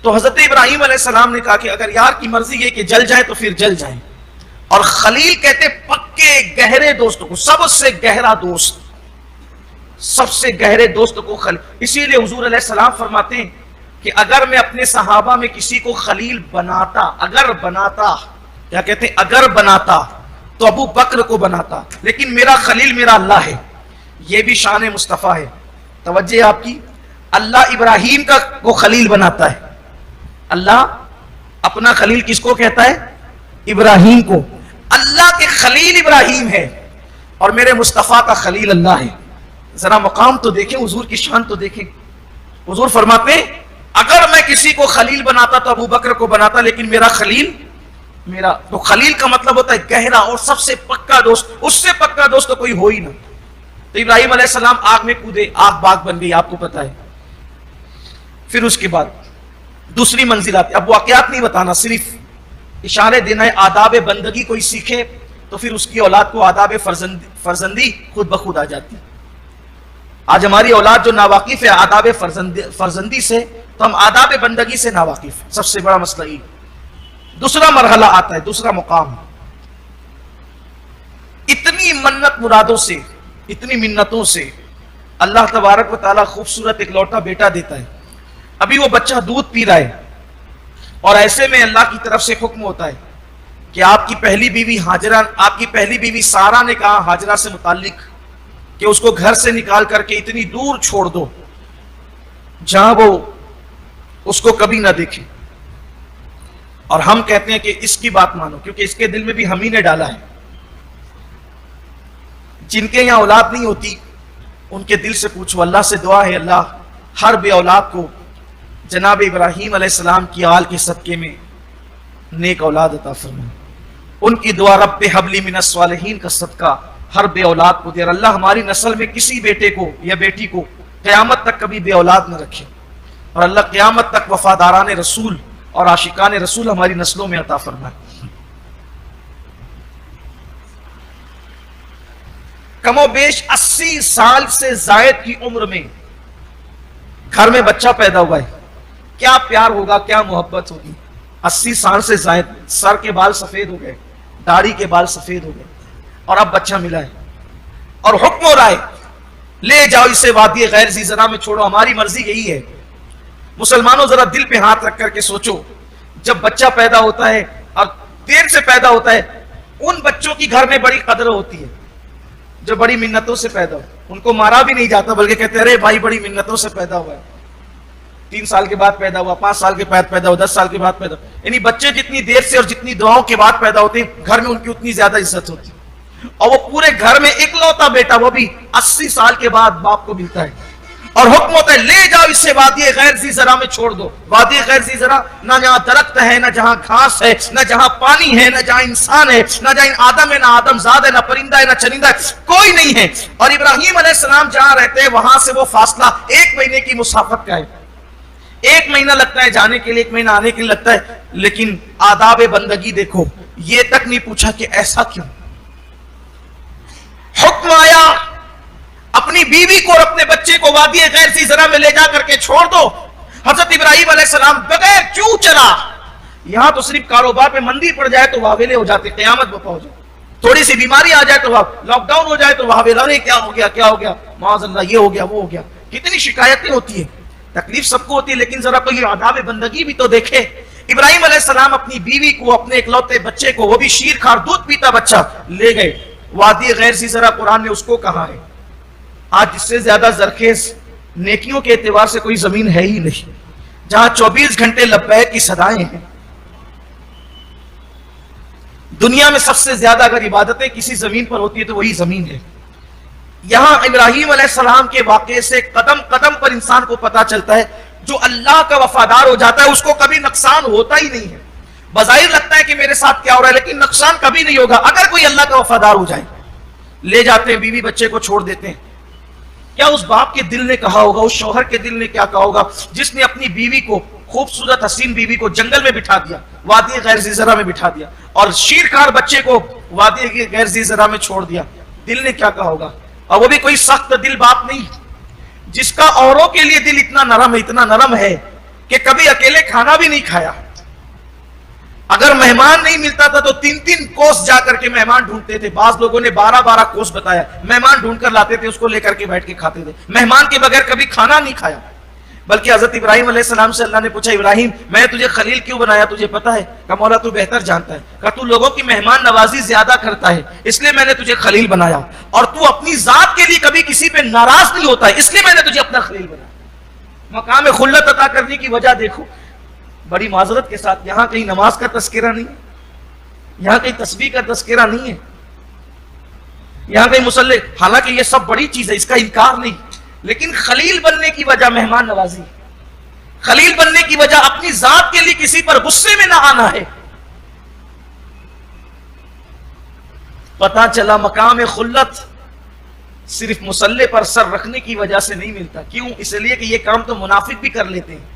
تو حضرت ابراہیم علیہ السلام نے کہا کہ اگر یار کی مرضی ہے کہ جل جائے تو پھر جل جائیں. اور خلیل کہتے پکے گہرے دوست کو، سب سے گہرا دوست، سب سے گہرے دوست کو خلیل. اسی لیے حضور علیہ السلام فرماتے ہیں کہ اگر میں اپنے صحابہ میں کسی کو خلیل بناتا، اگر بناتا، کیا کہتے ہیں، اگر بناتا تو ابو بکر کو بناتا، لیکن میرا خلیل میرا اللہ ہے. یہ بھی شان مصطفیٰ ہے. توجہ آپ کی، اللہ ابراہیم کو خلیل بناتا ہے. اللہ اپنا خلیل کس کو کہتا ہے؟ ابراہیم کو. اللہ کے خلیل ابراہیم ہے اور میرے مصطفیٰ کا خلیل اللہ ہے. ذرا مقام تو دیکھیں، حضور کی شان تو دیکھیں. حضور فرماتے ہیں اگر میں کسی کو خلیل بناتا تو ابو بکر کو بناتا، لیکن میرا خلیل میرا. تو خلیل کا مطلب ہوتا ہے گہرا اور سب سے پکا دوست. اس سے پکا دوست تو کوئی ہو ہی نہ. تو ابراہیم علیہ السلام آگ میں کودے، آگ باغ بن گئی، آپ کو پتا ہے. پھر اس کے بعد دوسری منزل آتی. اب واقعات نہیں بتانا، صرف اشارے دینا ہے. آداب بندگی کوئی سیکھے تو پھر اس کی اولاد کو آداب فرزندی خود بخود آ جاتی. آج ہماری اولاد جو ناواقف ہے آداب فرزندی سے، تو ہم آداب بندگی سے ناواقف. سب سے بڑا مسئلہ یہ. دوسرا مرحلہ آتا ہے، دوسرا مقام. اتنی منت مرادوں سے، اتنی منتوں سے اللہ تبارک و تعالیٰ خوبصورت ایک لوٹا بیٹا دیتا ہے. ابھی وہ بچہ دودھ پی رہا ہے اور ایسے میں اللہ کی طرف سے حکم ہوتا ہے کہ آپ کی پہلی بیوی ہاجرہ، آپ کی پہلی بیوی سارہ نے کہا ہاجرہ سے متعلق کہ اس کو گھر سے نکال کر کے اتنی دور چھوڑ دو جہاں وہ اس کو کبھی نہ دیکھے. اور ہم کہتے ہیں کہ اس کی بات مانو، کیونکہ اس کے دل میں بھی ہم ہی نے ڈالا ہے. جن کے یہاں اولاد نہیں ہوتی ان کے دل سے پوچھو. اللہ سے دعا ہے اللہ ہر بے اولاد کو جناب ابراہیم علیہ السلام کی آل کے صدقے میں نیک اولاد عطا فرمائے. ان کی دعا رب حبلی من الصالحین کا صدقہ ہر بے اولاد کو دے. اور اللہ ہماری نسل میں کسی بیٹے کو یا بیٹی کو قیامت تک کبھی بے اولاد نہ رکھے. اور اللہ قیامت تک وفاداران رسول اور عاشقان رسول ہماری نسلوں میں عطا فرمائے. کم و بیش 80 سال سے زائد کی عمر میں گھر میں بچہ پیدا ہوا ہے. کیا پیار ہوگا، کیا محبت ہوگی. 80 سال سے زائد، سر کے بال سفید ہو گئے، داڑھی کے بال سفید ہو گئے، اور اب بچہ ملا ہے اور حکم ہو رہا ہے لے جاؤ اسے وادی غیر ذی زرع میں چھوڑو. ہماری مرضی یہی ہے. مسلمانوں ذرا دل پہ ہاتھ رکھ کر کے سوچو، جب بچہ پیدا ہوتا ہے اور دیر سے پیدا ہوتا ہے، ان بچوں کی گھر میں بڑی قدر ہوتی ہے جو بڑی منتوں سے پیدا ہو. ان کو مارا بھی نہیں جاتا بلکہ کہتے ہیں ارے بھائی بڑی منتوں سے پیدا ہوا ہے. 3 سال کے بعد پیدا ہوا، 5 سال کے بعد پیدا ہوا، 10 سال کے بعد پیدا ہوا. یعنی بچے جتنی دیر سے اور جتنی دعاؤں کے بعد پیدا ہوتے ہیں گھر میں ان کی اتنی زیادہ عزت ہوتی ہے. اور وہ پورے گھر میں اکلوتا بیٹا، وہ بھی 80 سال کے بعد باپ کو ملتا ہے اور حکم ہوتا ہے لے جاؤ اسے وادی غیر ذی زرع میں چھوڑ دو. وادی غیر ذی زرع نہ جہاں درخت ہے، نہ جہاں گھاس ہے، نہ جہاں پانی ہے، نہ جہاں انسان ہے، نہ جہاں آدم ہے، نہ آدم زاد ہے، نہ پرندہ ہے، نہ چرندہ ہے، کوئی نہیں ہے. اور ابراہیم علیہ السلام جہاں رہتے ہیں وہاں سے وہ فاصلہ 1 مہینے کی مسافت کا ہے. 1 مہینہ لگتا ہے جانے کے لیے، 1 مہینہ آنے کے لیے لگتا ہے. لیکن آداب بندگی دیکھو، یہ تک نہیں پوچھا کہ ایسا کیوں. حکم آیا اپنی بیوی کو اور اپنے بچے کو وادی غیر ذی زرع میں لے جا کر کے چھوڑ دو. حضرت ابراہیم علیہ السلام بغیر چوں چلا. یہاں تو صرف کاروبار پہ مندی پڑ جائے تو واویلے ہو جاتے، قیامت بپا ہو جائے. تھوڑی سی بیماری آ جائے تو لاک ڈاؤن ہو جائے تو واویلے، ارے کیا ہو گیا، کیا ہو گیا، معاذ اللہ یہ ہو گیا وہ ہو گیا. کتنی شکایتیں ہوتی ہیں، تکلیف سب کو ہوتی ہے. لیکن ذرا کوئی آداب بندگی بھی تو دیکھے. ابراہیم علیہ السلام اپنی بیوی کو، اپنے اکلوتے بچے کو، وہ بھی شیر کھار دودھ پیتا بچہ، لے گئے وادی غیر ذی زرع. قرآن نے اس کو کہا ہے آج جس سے زیادہ زرخیز نیکیوں کے اعتبار سے کوئی زمین ہے ہی نہیں، جہاں 24 گھنٹے لبیک کی صدائیں ہیں. دنیا میں سب سے زیادہ اگر عبادتیں کسی زمین پر ہوتی ہے تو وہی زمین ہے. یہاں ابراہیم علیہ السلام کے واقعے سے قدم قدم پر انسان کو پتا چلتا ہے جو اللہ کا وفادار ہو جاتا ہے اس کو کبھی نقصان ہوتا ہی نہیں ہے. بظاہر لگتا ہے کہ میرے ساتھ کیا ہو رہا ہے لیکن نقصان کبھی نہیں ہوگا اگر کوئی اللہ کا وفادار ہو جائے. لے جاتے ہیں بیوی بچے کو چھوڑ دیتے ہیں. کیا اس باپ کے دل نے کہا ہوگا، اس شوہر کے دل نے کیا کہا ہوگا جس نے اپنی بیوی کو، خوبصورت حسین بیوی کو جنگل میں بٹھا دیا، وادی غیر ذی زرع میں بٹھا دیا، اور شیرخوار بچے کو وادی غیر ذی زرع میں چھوڑ دیا. دل نے کیا کہا ہوگا. اور وہ بھی کوئی سخت دل باپ نہیں جس کا اوروں کے لیے دل اتنا نرم ہے، اتنا نرم ہے کہ کبھی اکیلے کھانا بھی نہیں کھایا. اگر مہمان نہیں ملتا تھا تو 3 کوس جا کر کے مہمان ڈھونڈتے تھے. بعض لوگوں نے 12 کوس بتایا. مہمان ڈھونڈ کر لاتے تھے, اس کو لے کر کے بیٹھ کے کھاتے تھے. مہمان کے بغیر کبھی کھانا نہیں کھایا. بلکہ حضرت ابراہیم علیہ السلام سے اللہ نے پوچھا, ابراہیم میں تجھے خلیل کیوں بنایا, تجھے پتا ہے؟ کہا مولا تو بہتر جانتا ہے. کہا تو لوگوں کی مہمان نوازی زیادہ کرتا ہے, اس لیے میں نے تجھے خلیل بنایا, اور تو اپنی ذات کے لیے کبھی کسی پہ ناراض نہیں ہوتا ہے, اس لیے میں نے تجھے اپنا خلیل بنایا. مقام خلت عطا کرنے کی وجہ دیکھو. بڑی معذرت کے ساتھ یہاں کہیں نماز کا تذکرہ نہیں ہے, یہاں کہیں تسبیح کا تذکرہ نہیں ہے, یہاں کہیں مصلی. حالانکہ یہ سب بڑی چیز ہے, اس کا انکار نہیں, لیکن خلیل بننے کی وجہ مہمان نوازی, خلیل بننے کی وجہ اپنی ذات کے لیے کسی پر غصے میں نہ آنا ہے. پتہ چلا مقام خلت صرف مصلی پر سر رکھنے کی وجہ سے نہیں ملتا. کیوں؟ اس لیے کہ یہ کام تو منافق بھی کر لیتے ہیں.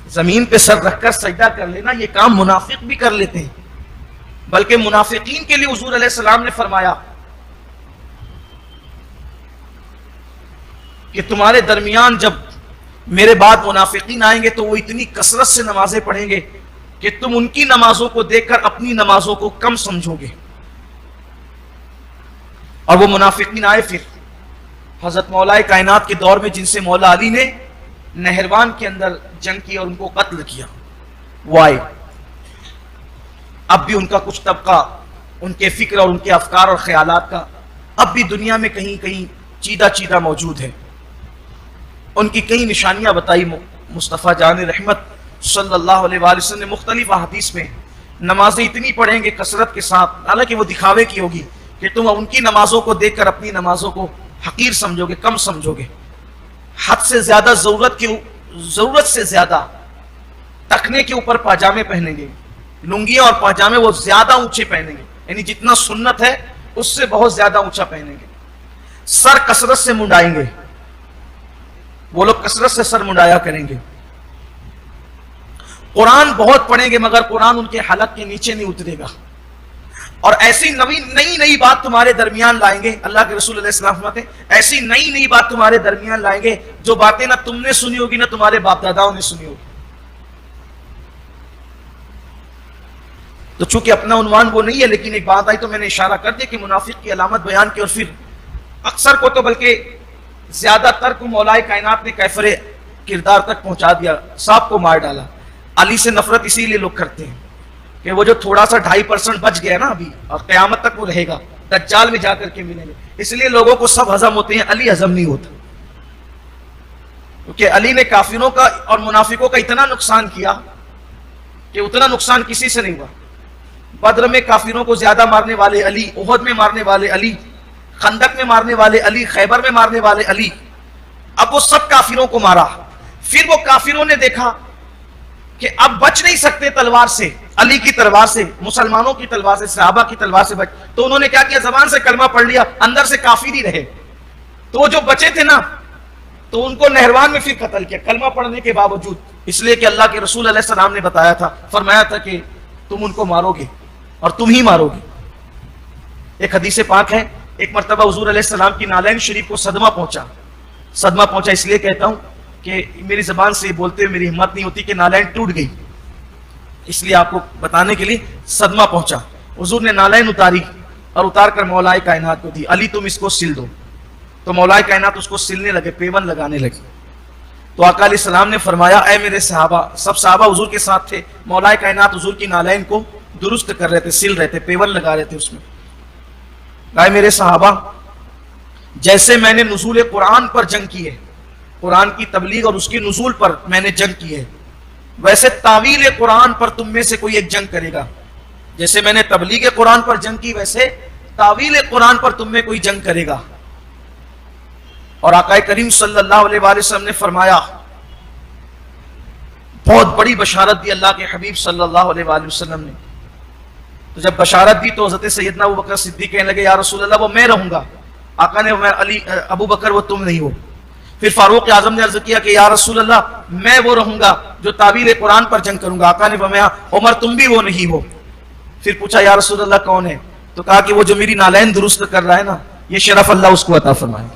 زمین پہ سر رکھ کر سجدہ کر لینا یہ کام منافق بھی کر لیتے ہیں. بلکہ منافقین کے لیے حضور علیہ السلام نے فرمایا کہ تمہارے درمیان جب میرے بعد منافقین آئیں گے تو وہ اتنی کثرت سے نمازیں پڑھیں گے کہ تم ان کی نمازوں کو دیکھ کر اپنی نمازوں کو کم سمجھو گے. اور وہ منافقین آئے پھر حضرت مولا کائنات کے دور میں, جن سے مولا علی نے نہروان کے اندر جنگ کی اور ان کو قتل کیا, وہ آئے. اب بھی ان کا کچھ طبقہ ان کے فکر اور ان کے افکار اور خیالات کا اب بھی دنیا میں کہیں کہیں چیدہ موجود ہے. ان کی کئی نشانیاں بتائی مصطفیٰ جان رحمت صلی اللہ علیہ وآلہ وسلم نے مختلف احادیث میں. نمازیں اتنی پڑھیں گے کثرت کے ساتھ, حالانکہ وہ دکھاوے کی ہوگی, کہ تم ان کی نمازوں کو دیکھ کر اپنی نمازوں کو حقیر سمجھو گے, کم سمجھو گے. حد سے زیادہ ضرورت سے زیادہ ٹخنے کے اوپر پاجامے پہنیں گے, لنگیاں اور پاجامے وہ زیادہ اونچے پہنیں گے, یعنی جتنا سنت ہے اس سے بہت زیادہ اونچا پہنیں گے. سر کثرت سے منڈائیں گے, وہ لوگ کثرت سے سر منڈایا کریں گے. قرآن بہت پڑھیں گے مگر قرآن ان کے حلق کے نیچے نہیں اترے گا. اور ایسی نئی بات تمہارے درمیان لائیں گے, اللہ کے رسول علیہ السلام فرماتے ہیں ایسی نئی بات تمہارے درمیان لائیں گے جو باتیں نہ تم نے سنی ہوگی نہ تمہارے باپ داداؤں نے سنی ہوگی. تو چونکہ اپنا عنوان وہ نہیں ہے, لیکن ایک بات آئی تو میں نے اشارہ کر دیا کہ منافق کی علامت بیان کی, اور پھر اکثر کو تو بلکہ زیادہ تر کو مولا کائنات نے کیفر کردار تک پہنچا دیا, سانپ کو مار ڈالا. علی سے نفرت اسی لیے لوگ کرتے ہیں کہ وہ جو تھوڑا سا 2.5% بچ گیا نا ابھی, اور قیامت تک وہ رہے گا, دجال میں جا کر کے ملیں گے, اس لیے لوگوں کو سب ہضم ہوتے ہیں, علی ہضم نہیں ہوتا. کیونکہ علی نے کافروں کا اور منافقوں کا اتنا نقصان کیا کہ اتنا نقصان کسی سے نہیں ہوا. بدر میں کافروں کو زیادہ مارنے والے علی, احد میں مارنے والے علی, خندق میں مارنے والے علی, خیبر میں مارنے والے علی. اب وہ سب کافروں کو مارا. پھر وہ کافروں نے دیکھا کہ اب بچ نہیں سکتے تلوار سے, علی کی تلوار سے, مسلمانوں کی تلوار سے, صحابہ کی تلوار سے تو انہوں نے کیا کیا, زبان سے کلمہ پڑھ لیا, اندر سے کافر ہی رہے. تو وہ جو بچے تھے نا تو ان کو نہروان میں پھر قتل کیا کلمہ پڑھنے کے باوجود, اس لیے کہ اللہ کے رسول علیہ السلام نے بتایا تھا, فرمایا تھا کہ تم ان کو مارو گے اور تم ہی مارو گے. ایک حدیث پاک ہے, ایک مرتبہ حضور علیہ السلام کی نالین شریف کو صدمہ پہنچا. اس لیے کہتا ہوں کہ میری زبان سے بولتے ہوئے میری ہمت نہیں ہوتی کہ نالین ٹوٹ گئی, اس لیے آپ کو بتانے کے لیے صدمہ پہنچا. حضور نے نالین اتاری اور اتار کر مولا کائنات کو دی, علی تم اس کو سل دو. تو مولا کائنات اس کو سلنے لگے, پیون لگانے لگے. تو آقا علیہ السلام نے فرمایا اے میرے صحابہ, سب صحابہ حضور کے ساتھ تھے, مولا کائنات حضور کی نالین کو درست کر رہے تھے, سل رہے تھے, پیون لگا رہے تھے اس میں. اے میرے صحابہ, جیسے میں نے نزول قرآن پر جنگ کی ہے, قرآن کی تبلیغ اور اس کی نزول پر میں نے جنگ کی ہے, ویسے تعویل قرآن پر تم میں سے کوئی ایک جنگ کرے گا. جیسے میں نے تبلیغ قرآن پر جنگ کی ویسے تعویل قرآن پر تم میں کوئی جنگ کرے گا. اور آقا کریم صلی اللہ علیہ وآلہ وسلم نے فرمایا, بہت بڑی بشارت دی اللہ کے حبیب صلی اللہ علیہ وآلہ وسلم نے. تو جب بشارت دی تو حضرت سیدنا ابو بکر صدیق کہنے لگے یا رسول اللہ وہ میں رہوں گا. آقا نے ابو بکر وہ تم نہیں ہو. پھر فاروق اعظم نے عرض کیا کہ یا رسول اللہ میں وہ رہوں گا جو تعبیر قرآن پر جنگ کروں گا. آقا نے فرمایا عمر تم بھی وہ نہیں ہو. پھر پوچھا یا رسول اللہ کون ہے؟ تو کہا کہ وہ جو میری نالین درست کر رہا ہے نا, یہ شرف اللہ اس کو عطا فرمائے.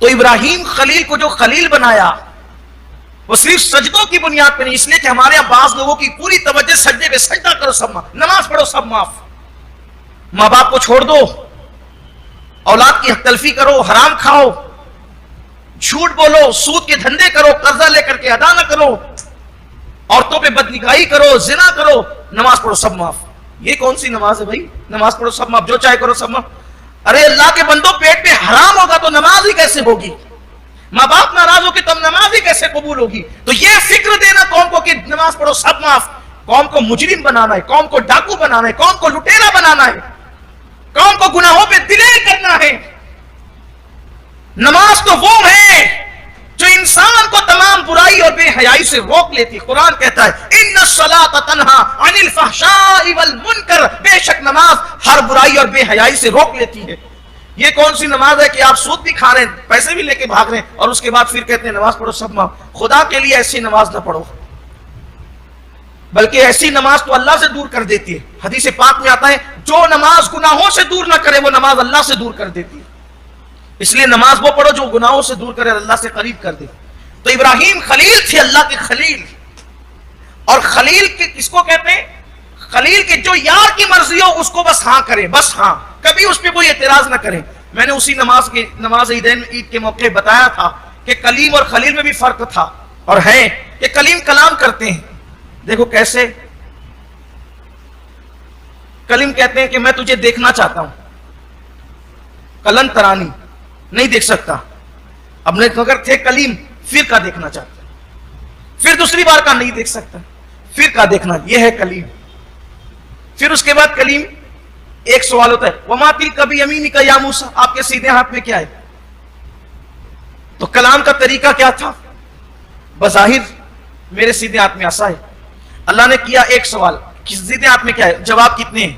تو ابراہیم خلیل کو جو خلیل بنایا وہ صرف سجدوں کی بنیاد پہ نہیں، اس لیے کہ ہمارے یہاں بعض لوگوں کی پوری توجہ سجدے پہ، سجدہ کرو سب معاف، نماز پڑھو سب معاف، ماں باپ کو چھوڑ دو، اولاد کی حق تلفی کرو، حرام کھاؤ، جھوٹ بولو، سود کے دھندے کرو، قرضہ لے کر کے ادا نہ کرو، عورتوں پہ بدنگاہی کرو، زنا کرو، نماز پڑھو سب معاف۔ یہ کون سی نماز ہے بھائی؟ نماز پڑھو سب معاف، جو چاہے کرو سب معاف۔ ارے اللہ کے بندو، پیٹ پہ حرام ہوگا تو نماز ہی کیسے ہوگی؟ ماں باپ ناراض ہو کے تم نماز ہی کیسے قبول ہوگی؟ تو یہ فکر دینا قوم کو کہ نماز پڑھو سب معاف، قوم کو مجرم بنانا ہے، قوم کو ڈاکو بنانا ہے، قوم کو لٹیرا بنانا ہے، قوم کو گناہوں پہ دلیر کرنا ہے۔ نماز تو وہ ہے جو انسان کو تمام برائی اور بے حیائی سے روک لیتی۔ قرآن کہتا ہے ان الصلاۃ تنہا عن الفحشاء والمنکر، بے شک نماز ہر برائی اور بے حیائی سے روک لیتی ہے۔ یہ کون سی نماز ہے کہ آپ سود بھی کھا رہے ہیں، پیسے بھی لے کے بھاگ رہے ہیں، اور اس کے بعد پھر کہتے ہیں نماز پڑھو سب معاف؟ خدا کے لیے ایسی نماز نہ پڑھو، بلکہ ایسی نماز تو اللہ سے دور کر دیتی ہے۔ حدیث پاک میں آتا ہے جو نماز گناہوں سے دور نہ کرے وہ نماز اللہ سے دور کر دیتی ہے۔ اس لیے نماز وہ پڑھو جو گناہوں سے دور کرے، اللہ سے قریب کر دے۔ تو ابراہیم خلیل تھے، اللہ کے خلیل۔ اور خلیل کے کس کو کہتے ہیں؟ خلیل کے جو یار کی مرضی ہو اس کو بس ہاں کرے، بس ہاں، کبھی اس پہ کوئی اعتراض نہ کرے۔ میں نے اسی نماز عید کے موقع بتایا تھا کہ کلیم اور خلیل میں بھی فرق تھا اور ہے کہ کلیم کلام کرتے ہیں۔ دیکھو کیسے کلیم کہتے ہیں کہ میں تجھے دیکھنا چاہتا ہوں، کلن ترانی نہیں دیکھ سکتا، اب نے اگر تھے کلیم پھر کا دیکھنا چاہتا، پھر دوسری بار کا نہیں دیکھ سکتا، پھر کا دیکھنا، یہ ہے کلیم۔ پھر اس کے بعد کلیم ایک سوال ہوتا ہے وما تلک بیمینک یا موسیٰ، آپ کے سیدھے ہاتھ میں کیا ہے؟ تو کلام کا طریقہ کیا تھا؟ بظاہر میرے سیدھے ہاتھ میں عصا ہے۔ اللہ نے کیا ایک سوال، سیدھے ہاتھ میں کیا ہے؟ جواب کتنے ہیں؟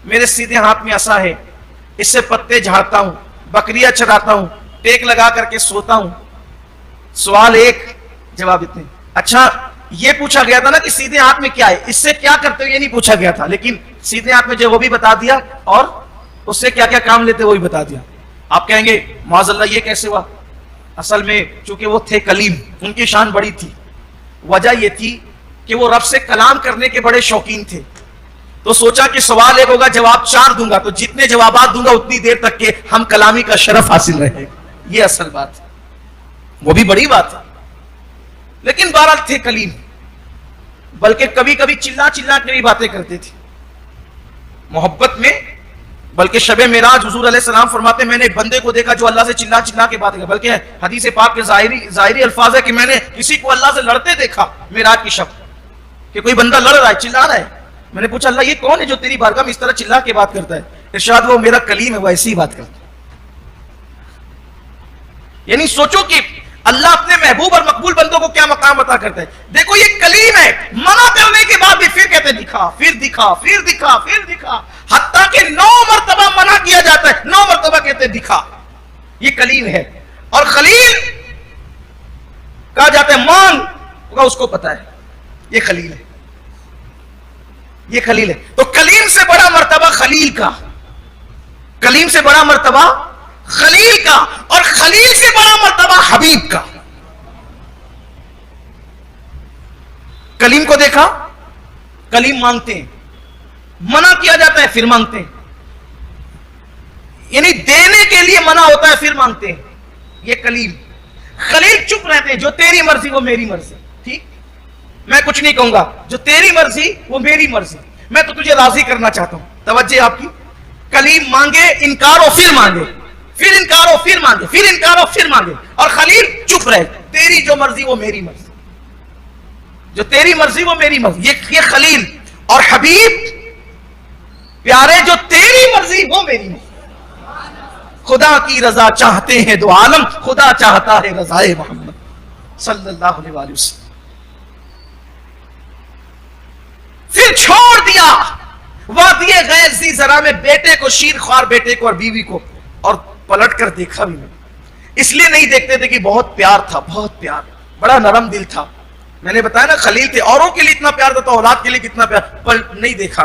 میرے سیدھے ہاتھ میں عصا ہے، اس سے پتے جھاڑتا ہوں، بکریاں چراتا ہوں، ٹیک لگا کر کے سوتا ہوں۔ سوال ایک، جواب اتنے۔ اچھا یہ پوچھا گیا تھا نا کہ سیدھے ہاتھ میں کیا ہے، اس سے کیا کرتے ہو یہ نہیں پوچھا گیا تھا، لیکن سیدھے ہاتھ میں جو وہ بھی بتا دیا اور اس سے کیا کیا کام لیتے وہ بھی بتا دیا۔ آپ کہیں گے معاذ اللہ یہ کیسے ہوا؟ اصل میں چونکہ وہ تھے کلیم، ان کی شان بڑی تھی۔ وجہ یہ تھی کہ وہ رب سے کلام کرنے کے بڑے شوقین تھے، تو سوچا کہ سوال ایک ہوگا جواب چار دوں گا، تو جتنے جوابات دوں گا اتنی دیر تک کہ ہم کلامی کا شرف حاصل رہے۔ یہ اصل بات ہے، وہ بھی بڑی بات ہے، لیکن بہرحال تھے کلیم، بلکہ کبھی کبھی چلا چلا کے بھی باتیں کرتے تھے محبت میں۔ بلکہ شب معراج حضور علیہ السلام فرماتے ہیں میں نے ایک بندے کو دیکھا جو اللہ سے چلا چلا کے باتیں کرتا، بلکہ حدیث پاک کے ظاہری الفاظ ہے کہ میں نے کسی کو اللہ سے لڑتے دیکھا معراج کی شب، کہ کوئی بندہ لڑ رہا ہے، چلا رہا ہے۔ میں نے پوچھا اللہ یہ کون ہے جو تیری بارگاہ میں اس طرح چلا کے بات کرتا ہے؟ ارشاد وہ میرا کلیم ہے، وہ ایسی ہی بات کرتا ہے۔ یعنی سوچو کہ اللہ اپنے محبوب اور مقبول بندوں کو کیا مقام عطا کرتا ہے۔ دیکھو یہ کلیم ہے، منع کرنے کے بعد بھی پھر کہتے دکھا، پھر دکھا، پھر دکھا، پھر دکھا، حتیٰ کہ 9 مرتبہ منع کیا جاتا ہے، 9 مرتبہ کہتے دکھا۔ یہ کلیم ہے۔ اور خلیل کہا جاتا ہے مانگ ہوگا، اس کو پتا ہے یہ خلیل ہے، یہ خلیل ہے۔ تو کلیم سے بڑا مرتبہ خلیل کا، کلیم سے بڑا مرتبہ خلیل کا، اور خلیل سے بڑا مرتبہ حبیب کا۔ کلیم کو دیکھا، کلیم مانگتے ہیں، منع کیا جاتا ہے پھر مانگتے ہیں، یعنی دینے کے لیے منع ہوتا ہے پھر مانگتے ہیں۔ یہ کلیم۔ خلیل چپ رہتے ہیں، جو تیری مرضی وہ میری مرضی، ٹھیک، میں کچھ نہیں کہوں گا، جو تیری مرضی وہ میری مرضی، میں تو تجھے راضی کرنا چاہتا ہوں۔ توجہ آپ کی، کلیم مانگے، انکار ہو پھر مانگے، پھر انکار ہو پھر مانگے، پھر انکار ہو پھر مانگے، اور خلیل چپ رہے، تیری جو مرضی وہ میری مرضی، جو تیری مرضی وہ میری مرضی۔ یہ خلیل۔ اور حبیب پیارے، جو تیری مرضی وہ میری مرضی۔ خدا کی رضا چاہتے ہیں دو عالم، خدا چاہتا ہے رضائے محمد صلی اللہ علیہ وآلہ وسلم۔ پھر چھوڑ دیا وادی غیر ذی زرع میں بیٹے کو، شیر خوار بیٹے کو اور بیوی کو، اور پلٹ کر دیکھا بھی نہیں۔ اس لیے نہیں دیکھتے تھے کہ بہت پیار تھا، بہت پیار، بڑا نرم دل تھا۔ میں نے بتایا نا خلیل تھے، اوروں کے لیے اتنا پیار تھا تو اولاد کے لیے کتنا پیار، پر نہیں دیکھا۔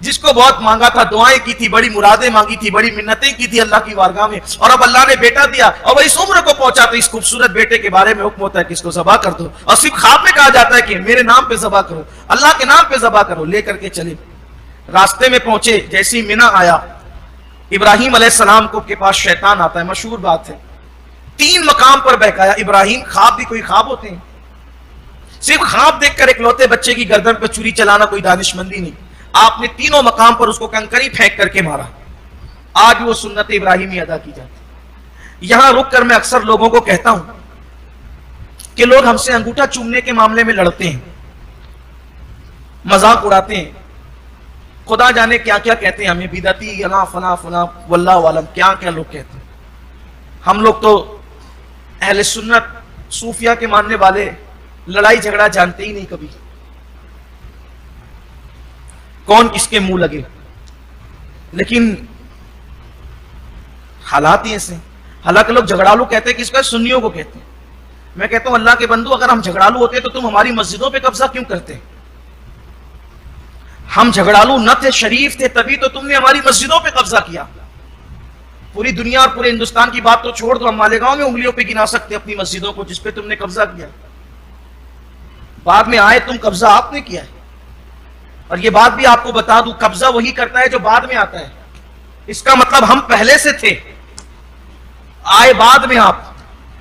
جس کو بہت مانگا تھا, دعائیں کی تھی, بڑی مرادیں مانگی تھی, بڑی منتیں کی تھی اللہ کی بارگاہ میں, اور اب اللہ نے بیٹا دیا, اور وہ اس عمر کو پہنچا تو اس خوبصورت بیٹے کے بارے میں حکم ہوتا ہے کہ اس کو ذبح کر دو, اور صرف خواب میں کہا جاتا ہے کہ میرے نام پہ ذبح کرو, اللہ کے نام پہ ذبح کرو. لے کر کے چلے, راستے میں پہنچے, جیسی منا آیا, ابراہیم علیہ السلام کو کے پاس شیطان آتا ہے, مشہور بات ہے, 3 مقام پر بہکایا. ابراہیم, خواب بھی کوئی خواب ہوتے ہیں, صرف خواب دیکھ کر ایک لوتے بچے کی گردن پہ چھری چلانا کوئی دانشمندی نہیں, آپ نے تینوں مقام پر اس کو کنکری پھینک کر کے مارا. آج وہ سنت ابراہیمی ادا کی جاتی. یہاں رک کر میں اکثر لوگوں کو کہتا ہوں کہ لوگ ہم سے انگوٹھا چومنے کے معاملے میں لڑتے ہیں, مذاق اڑاتے ہیں, خدا جانے کیا کیا کہتے ہیں ہمیں, بدعتی فلاں فلاں فلاں, واللہ عالم کیا کیا لوگ کہتے ہیں. ہم لوگ تو اہل سنت صوفیہ کے ماننے والے لڑائی جھگڑا جانتے ہی نہیں کبھی, کون کس کے منہ لگے. لیکن حالات ہی ایسے, حالانکہ لوگ جھگڑالو کہتے ہیں, کس کا, سنیوں کو کہتے ہیں. میں کہتا ہوں اللہ کے بندو, اگر ہم جھگڑالو ہوتے تو تم ہماری مسجدوں پہ قبضہ کیوں کرتے؟ ہم جھگڑالو نہ تھے, شریف تھے, تبھی تو تم نے ہماری مسجدوں پہ قبضہ کیا. پوری دنیا اور پورے ہندوستان کی بات تو چھوڑ دو, ہم مالیگاؤں میں انگلیوں پہ گنا سکتے اپنی مسجدوں کو جس پہ تم نے قبضہ کیا. بعد میں آئے تم, قبضہ آپ نے کیا ہے. اور یہ بات بھی آپ کو بتا دوں, قبضہ وہی کرتا ہے جو بعد میں آتا ہے. اس کا مطلب ہم پہلے سے تھے, آئے بعد میں آپ,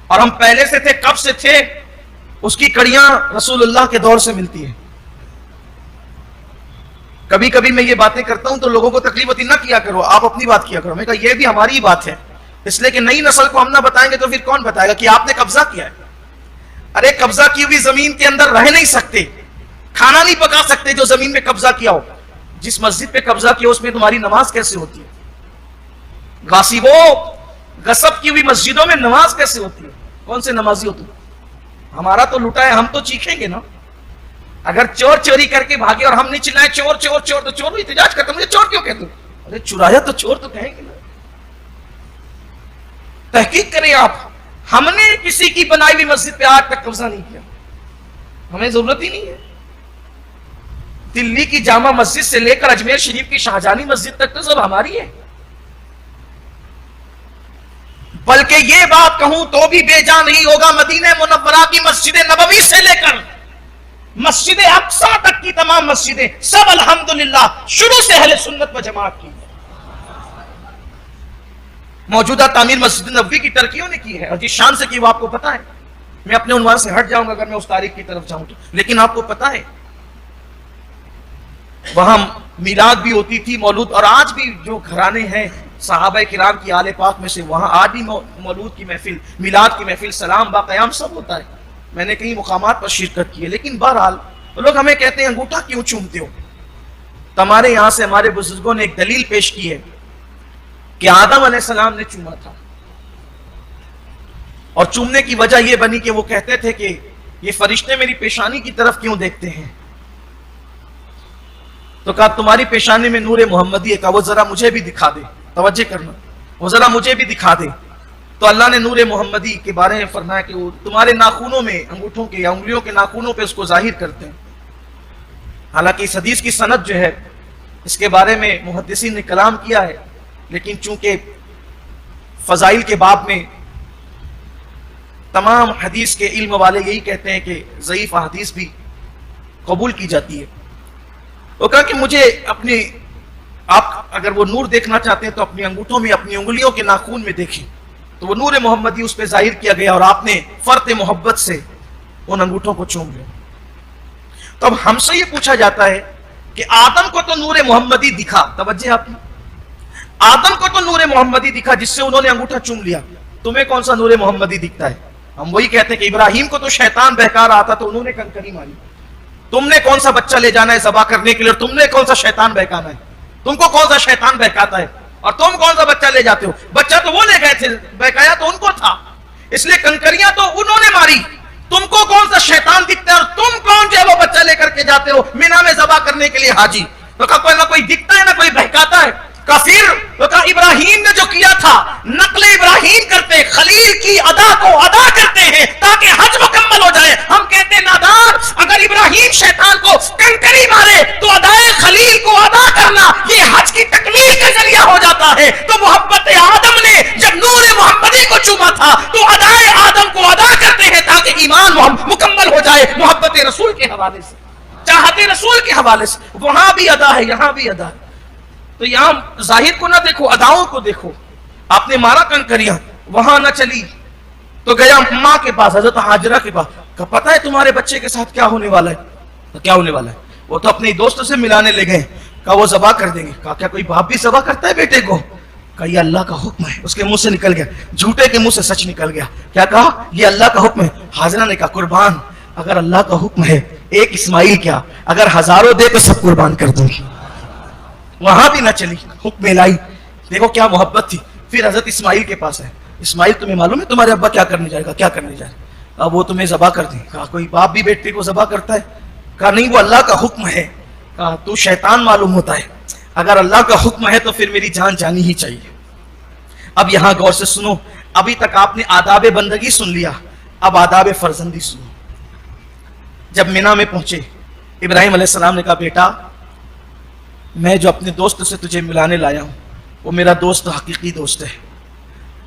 اور ہم پہلے سے تھے, کب سے تھے, اس کی کڑیاں رسول اللہ کے دور سے ملتی ہیں. کبھی کبھی میں یہ باتیں کرتا ہوں تو لوگوں کو تکلیف ہوتی, نہ کیا کرو, آپ اپنی بات کیا کرو. میں کہا یہ بھی ہماری بات ہے, اس لیے کہ نئی نسل کو ہم نہ بتائیں گے تو پھر کون بتائے گا کہ آپ نے قبضہ کیا ہے. ارے قبضہ کی ہوئی زمین کے اندر رہ نہیں سکتے, کھانا نہیں پکا سکتے جو زمین پہ قبضہ کیا ہو. جس مسجد پہ قبضہ کیا اس میں تمہاری نماز کیسے ہوتی ہے؟ غاصبوں, غصب کی ہوئی مسجدوں میں نماز کیسے ہوتی ہے؟ کون سے نمازی ہو تم؟ ہمارا تو لوٹا ہے, ہم تو چیخیں گے نا. اگر چور چوری کر کے بھاگے اور ہم نہیں چلائے چور چور چور, تو چور احتجاج کرتا, مجھے چور کیوں کہتے ہو؟ ارے چرایا تو چور تو کہیں گے نا. تحقیق کریں آپ, ہم نے کسی کی بنائی ہوئی مسجد پہ آج تک قبضہ نہیں کیا, ہمیں ضرورت ہی نہیں ہے. دلی کی جامع مسجد سے لے کر اجمیر شریف کی شاہجہانی مسجد تک تو سب ہماری ہے. بلکہ یہ بات کہوں تو بھی بے جا نہیں ہوگا, مدینہ منورہ کی مسجد نبوی سے لے کر مسجد اقصی تک کی تمام مسجدیں سب الحمدللہ شروع سے اہل سنت و جماعت کی. موجودہ تعمیر مسجد نبوی کی ترکیوں نے کی ہے, اور جس شان سے کی وہ آپ کو پتا ہے. میں اپنے عنوان سے ہٹ جاؤں گا اگر میں اس تاریخ کی طرف جاؤں تو, لیکن آپ کو پتا ہے وہاں میلاد بھی ہوتی تھی, مولود, اور آج بھی جو گھرانے ہیں صحابہ کرام کی آل پاک میں سے, وہاں آج بھی مولود کی محفل, میلاد کی محفل, سلام با قیام سب ہوتا ہے. میں نے کئی مقامات پر شرکت کی ہے. لیکن بہرحال لوگ ہمیں کہتے ہیں انگوٹھا کیوں چومتے ہو؟ تو ہمارے یہاں سے ہمارے بزرگوں نے ایک دلیل پیش کی ہے کہ آدم علیہ السلام نے چوما تھا, اور چومنے کی وجہ یہ بنی کہ وہ کہتے تھے کہ یہ فرشتے میری پیشانی کی طرف کیوں دیکھتے ہیں. تو کہا تمہاری پیشانی میں نور محمدی ہے, کہا وہ ذرا مجھے بھی دکھا دے, توجہ کرنا, وہ ذرا مجھے بھی دکھا دے. تو اللہ نے نور محمدی کے بارے میں فرمایا کہ وہ تمہارے ناخونوں میں, انگوٹھوں کے یا انگلیوں کے ناخونوں پہ اس کو ظاہر کرتے ہیں. حالانکہ اس حدیث کی سند جو ہے اس کے بارے میں محدثین نے کلام کیا ہے, لیکن چونکہ فضائل کے باب میں تمام حدیث کے علم والے یہی کہتے ہیں کہ ضعیف حدیث بھی قبول کی جاتی ہے. وہ کہا کہ مجھے اپنے, آپ اگر وہ نور دیکھنا چاہتے ہیں تو اپنی انگوٹھوں میں, اپنی انگلیوں کے ناخون میں دیکھیں. تو وہ نور محمدی اس پہ ظاہر کیا گیا, اور آپ نے فرط محبت سے ان انگوٹھوں کو چوم لیا. تو اب ہم سے یہ پوچھا جاتا ہے کہ آدم کو تو نور محمدی دکھا, توجہ آپ نے, آدم کو تو نور محمدی دکھا جس سے انہوں نے انگوٹھا چوم لیا, تمہیں کون سا نور محمدی دکھتا ہے؟ ہم وہی کہتے ہیں کہ ابراہیم کو تو شیطان بہکا رہا تھا تو انہوں نے کنکری ماری, تم نے کون سا بچہ لے جانا ہے ذبح کرنے کے لیے, اور تم نے کون سا شیطان بہکانا ہے؟ تم کو کون سا شیطان بہکاتا ہے, اور تم کون سا بچہ لے جاتے ہو؟ بچہ تو وہ لے گئے تھے, بہکایا تو ان کو تھا, اس لیے کنکریاں تو انہوں نے ماری. تم کو کون سا شیطان دکھتا ہے, اور تم کون جو ہے وہ بچہ لے کر کے جاتے ہو مینا میں ذبح کرنے کے لیے حاجی؟ تو کہا کوئی نہ کوئی دکھتا ہے نہ کوئی بہکاتا ہے. کافر, تو کہا ابراہیم نے جو کیا تھا نقل ابراہیم کرتے, خلیل کی ادا کو ادا کرتے ہیں تاکہ حج مکمل ہو جائے. ہم کہتے ہیں نادان, اگر ابراہیم شیطان کو کنکری مارے تو ادائے خلیل کو ادا کرنا رسول کے حوالے سے، چاہت رسول کے حوالے سے، وہاں بھی ادا ہے یہاں بھی ادا ہے۔ تو یہاں ظاہر کو نہ دیکھو، اداؤں کو دیکھو۔ آپ نے مارا کنکریاں، وہاں نہ چلی تو گیا ماں کے پاس، حضرت حاجرہ کے پاس، کہ پتہ ہے تمہارے بچے کے ساتھ کیا ہونے والا ہے؟ تو کیا ہونے والا ہے؟ وہ تو اپنے دوست سے ملانے لے گئے، کہا وہ ذبح کر دیں گے۔ کہا کیا کوئی باپ بھی ذبح کرتا ہے بیٹے کو؟ کہا یہ اللہ کا حکم ہے۔ اس کے منہ سے نکل گیا، جھوٹے کے منہ سے سچ نکل گیا۔ کیا کہا؟ یہ اللہ کا حکم ہے۔ حاضرہ نے کہا قربان، اگر اللہ کا حکم ہے ایک اسماعیل کیا، اگر ہزاروں دے تو سب قربان کر دوں گی۔ وہاں بھی نہ چلی، حکم الہی۔ دیکھو کیا محبت تھی۔ پھر حضرت اسماعیل کے پاس ہے، اسماعیل تمہیں معلوم ہے تمہارے ابا کیا کرنے جائے گا؟ کیا کرنے جائے گا؟ اب وہ تمہیں ذبح کر دیں۔ کہا کوئی باپ بھی بیٹے کو ذبح کرتا ہے؟ کہا نہیں، وہ اللہ کا حکم ہے۔ کہا تو شیطان معلوم ہوتا ہے، اگر اللہ کا حکم ہے تو پھر میری جان جانی ہی چاہیے۔ اب یہاں غور سے سنو، ابھی تک آپ نے آداب بندگی سن لیا، اب آداب فرزندی سنو۔ جب مینا میں پہنچے، ابراہیم علیہ السلام نے کہا بیٹا میں جو اپنے دوست سے تجھے ملانے لایا ہوں وہ میرا دوست حقیقی دوست ہے،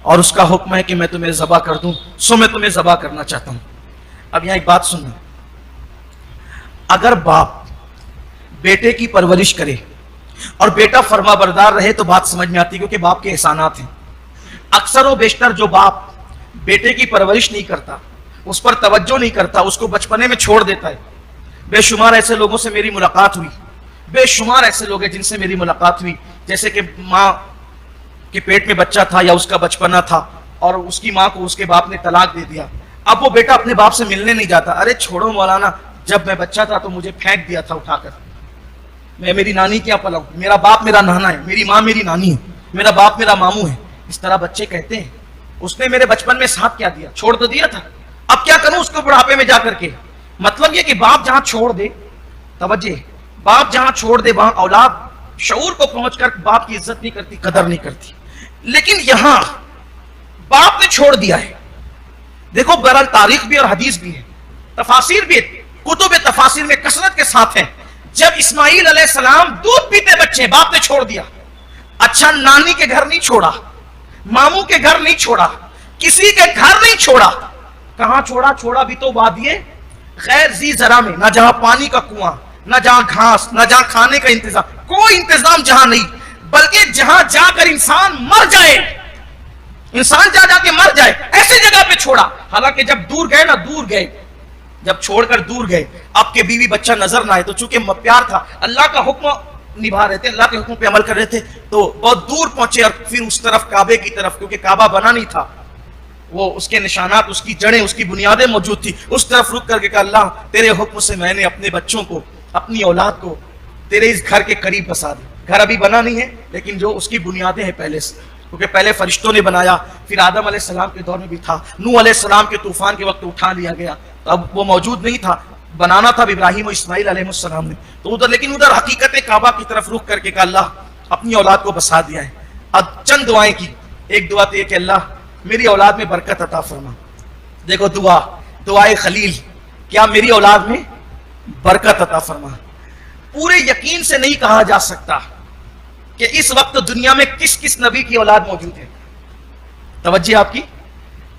اور اس کا حکم ہے کہ میں تمہیں ذبح کر دوں، سو میں تمہیں ذبح کرنا چاہتا ہوں۔ اب یہاں ایک بات سننا، اگر باپ بیٹے کی پرورش کرے اور بیٹا فرما بردار رہے تو بات سمجھ میں آتی، کیونکہ باپ کے احسانات ہیں۔ اکثر و بیشتر جو باپ بیٹے کی پرورش نہیں کرتا، اس پر توجہ نہیں کرتا، اس کو بچپنے میں چھوڑ دیتا ہے، بے شمار ایسے لوگوں سے میری ملاقات ہوئی، بے شمار ایسے لوگ ہیں جن سے میری ملاقات ہوئی، جیسے کہ ماں کے پیٹ میں بچہ تھا یا اس کا بچپنا تھا اور اس کی ماں کو اس کے باپ نے طلاق دے دیا، اب وہ بیٹا اپنے باپ سے ملنے نہیں جاتا۔ ارے چھوڑو مولانا، جب میں بچہ تھا تو مجھے پھینک دیا تھا اٹھا کر، میں میری نانی کیا پلا ہوں، میرا باپ میرا نانا ہے، میری ماں میری نانی ہے، میرا باپ میرا ماموں ہے۔ اس طرح بچے کہتے ہیں اس نے میرے بچپن میں ساتھ کیا دیا، چھوڑ تو دیا تھا، اب کیا کروں اس کو بڑھاپے میں جا کر کے۔ مطلب یہ کہ باپ جہاں چھوڑ دے، توجہ، باپ جہاں چھوڑ دے وہاں اولاد شعور کو پہنچ کر باپ کی عزت نہیں کرتی، قدر نہیں کرتی۔ لیکن یہاں باپ نے چھوڑ دیا ہے۔ دیکھو بہرحال تاریخ بھی اور حدیث بھی ہے، تفاسیر بھی، کتب تفاسیر میں کثرت کے ساتھ ہیں۔ جب اسماعیل علیہ السلام دودھ پیتے بچے، باپ نے چھوڑ دیا۔ اچھا نانی کے گھر نہیں چھوڑا، ماموں کے گھر نہیں چھوڑا، کسی کے گھر نہیں چھوڑا، کہاں چھوڑا؟ چھوڑا بھی تو وادی غیر ذی زرع میں، نہ جہاں پانی کا کنواں، نہ جہاں گھاس، نہ جہاں کھانے کا انتظام، کوئی انتظام جہاں نہیں، بلکہ جہاں جا کر انسان مر جائے، انسان جا کے مر جائے ایسی جگہ پہ چھوڑا۔ حالانکہ جب دور گئے نا، دور گئے، جب چھوڑ کر دور گئے، آپ کے بیوی بچہ نظر نہ آئے تو چونکہ پیار تھا، اللہ کا حکم نبھا رہے تھے، اللہ کے حکم پہ عمل کر رہے تھے، تو بہت دور پہنچے اور پھر اس طرف کعبے کی طرف، کیونکہ کعبہ بنا نہیں تھا، وہ اس کے نشانات، اس کی جڑیں، اس کی بنیادیں موجود تھی، اس طرف رک کر کے کہا اللہ تیرے حکم سے میں نے اپنے بچوں کو، اپنی اولاد کو تیرے اس گھر کے قریب بسا دی۔ گھر ابھی بنا نہیں ہے لیکن جو اس کی بنیادیں ہیں پہلے سے، کیونکہ پہلے فرشتوں نے بنایا، پھر آدم علیہ السلام کے دور میں بھی تھا، نوح علیہ السلام کے طوفان کے وقت اٹھا لیا گیا، تو اب وہ موجود نہیں تھا، بنانا تھا ابراہیم و اسماعیل علیہ السلام نے، تو ادھر، لیکن ادھر حقیقت کعبہ کی طرف رخ کر کے کہا اللہ اپنی اولاد کو بسا دیا ہے۔ اب چند دعائیں کی، ایک دعا تو یہ کہ اللہ میری اولاد میں برکت عطا فرما۔ دیکھو دعائے خلیل، کیا میری اولاد میں برکت عطا فرما۔ پورے یقین سے نہیں کہا جا سکتا کہ اس وقت دنیا میں کس کس نبی کی اولاد موجود ہے، توجہ آپ کی،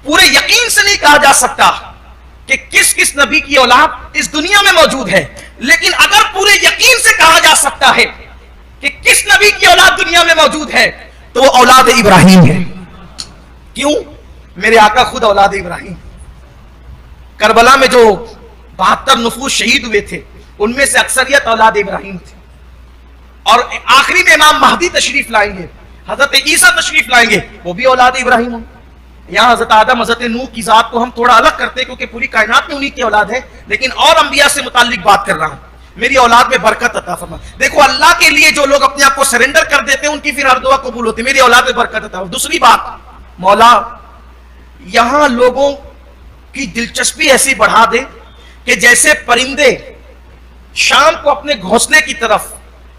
پورے یقین سے نہیں کہا جا سکتا کہ کس کس نبی کی اولاد اس دنیا میں موجود ہے، لیکن اگر پورے یقین سے کہا جا سکتا ہے کہ کس نبی کی اولاد دنیا میں موجود ہے تو وہ اولاد ابراہیم ہے۔ کیوں؟ میرے آقا خود اولاد ابراہیم، کربلا میں جو 72 نفوس شہید ہوئے تھے ان میں سے اکثریت اولاد ابراہیم تھی، اور آخری میں امام مہدی تشریف لائیں گے، حضرت عیسیٰ تشریف لائیں گے، وہ بھی اولاد ابراہیم ہوں۔ یہاں حضرت آدم، حضرت نوح کی ذات کو ہم تھوڑا الگ کرتے ہیں کیونکہ پوری کائنات میں انہی کی اولاد ہے، لیکن اور انبیاء سے متعلق بات کر رہا ہوں۔ میری اولاد میں برکت عطا فرما۔ دیکھو اللہ کے لیے جو لوگ اپنے آپ کو سرنڈر کر دیتے ہیں ان کی پھر ہر دعا قبول ہوتی ہے، میری اولاد میں برکت عطا فرما۔ دوسری بات، مولا یہاں لوگوں کی دلچسپی ایسی بڑھا دے کہ جیسے پرندے شام کو اپنے گھونسلے کی طرف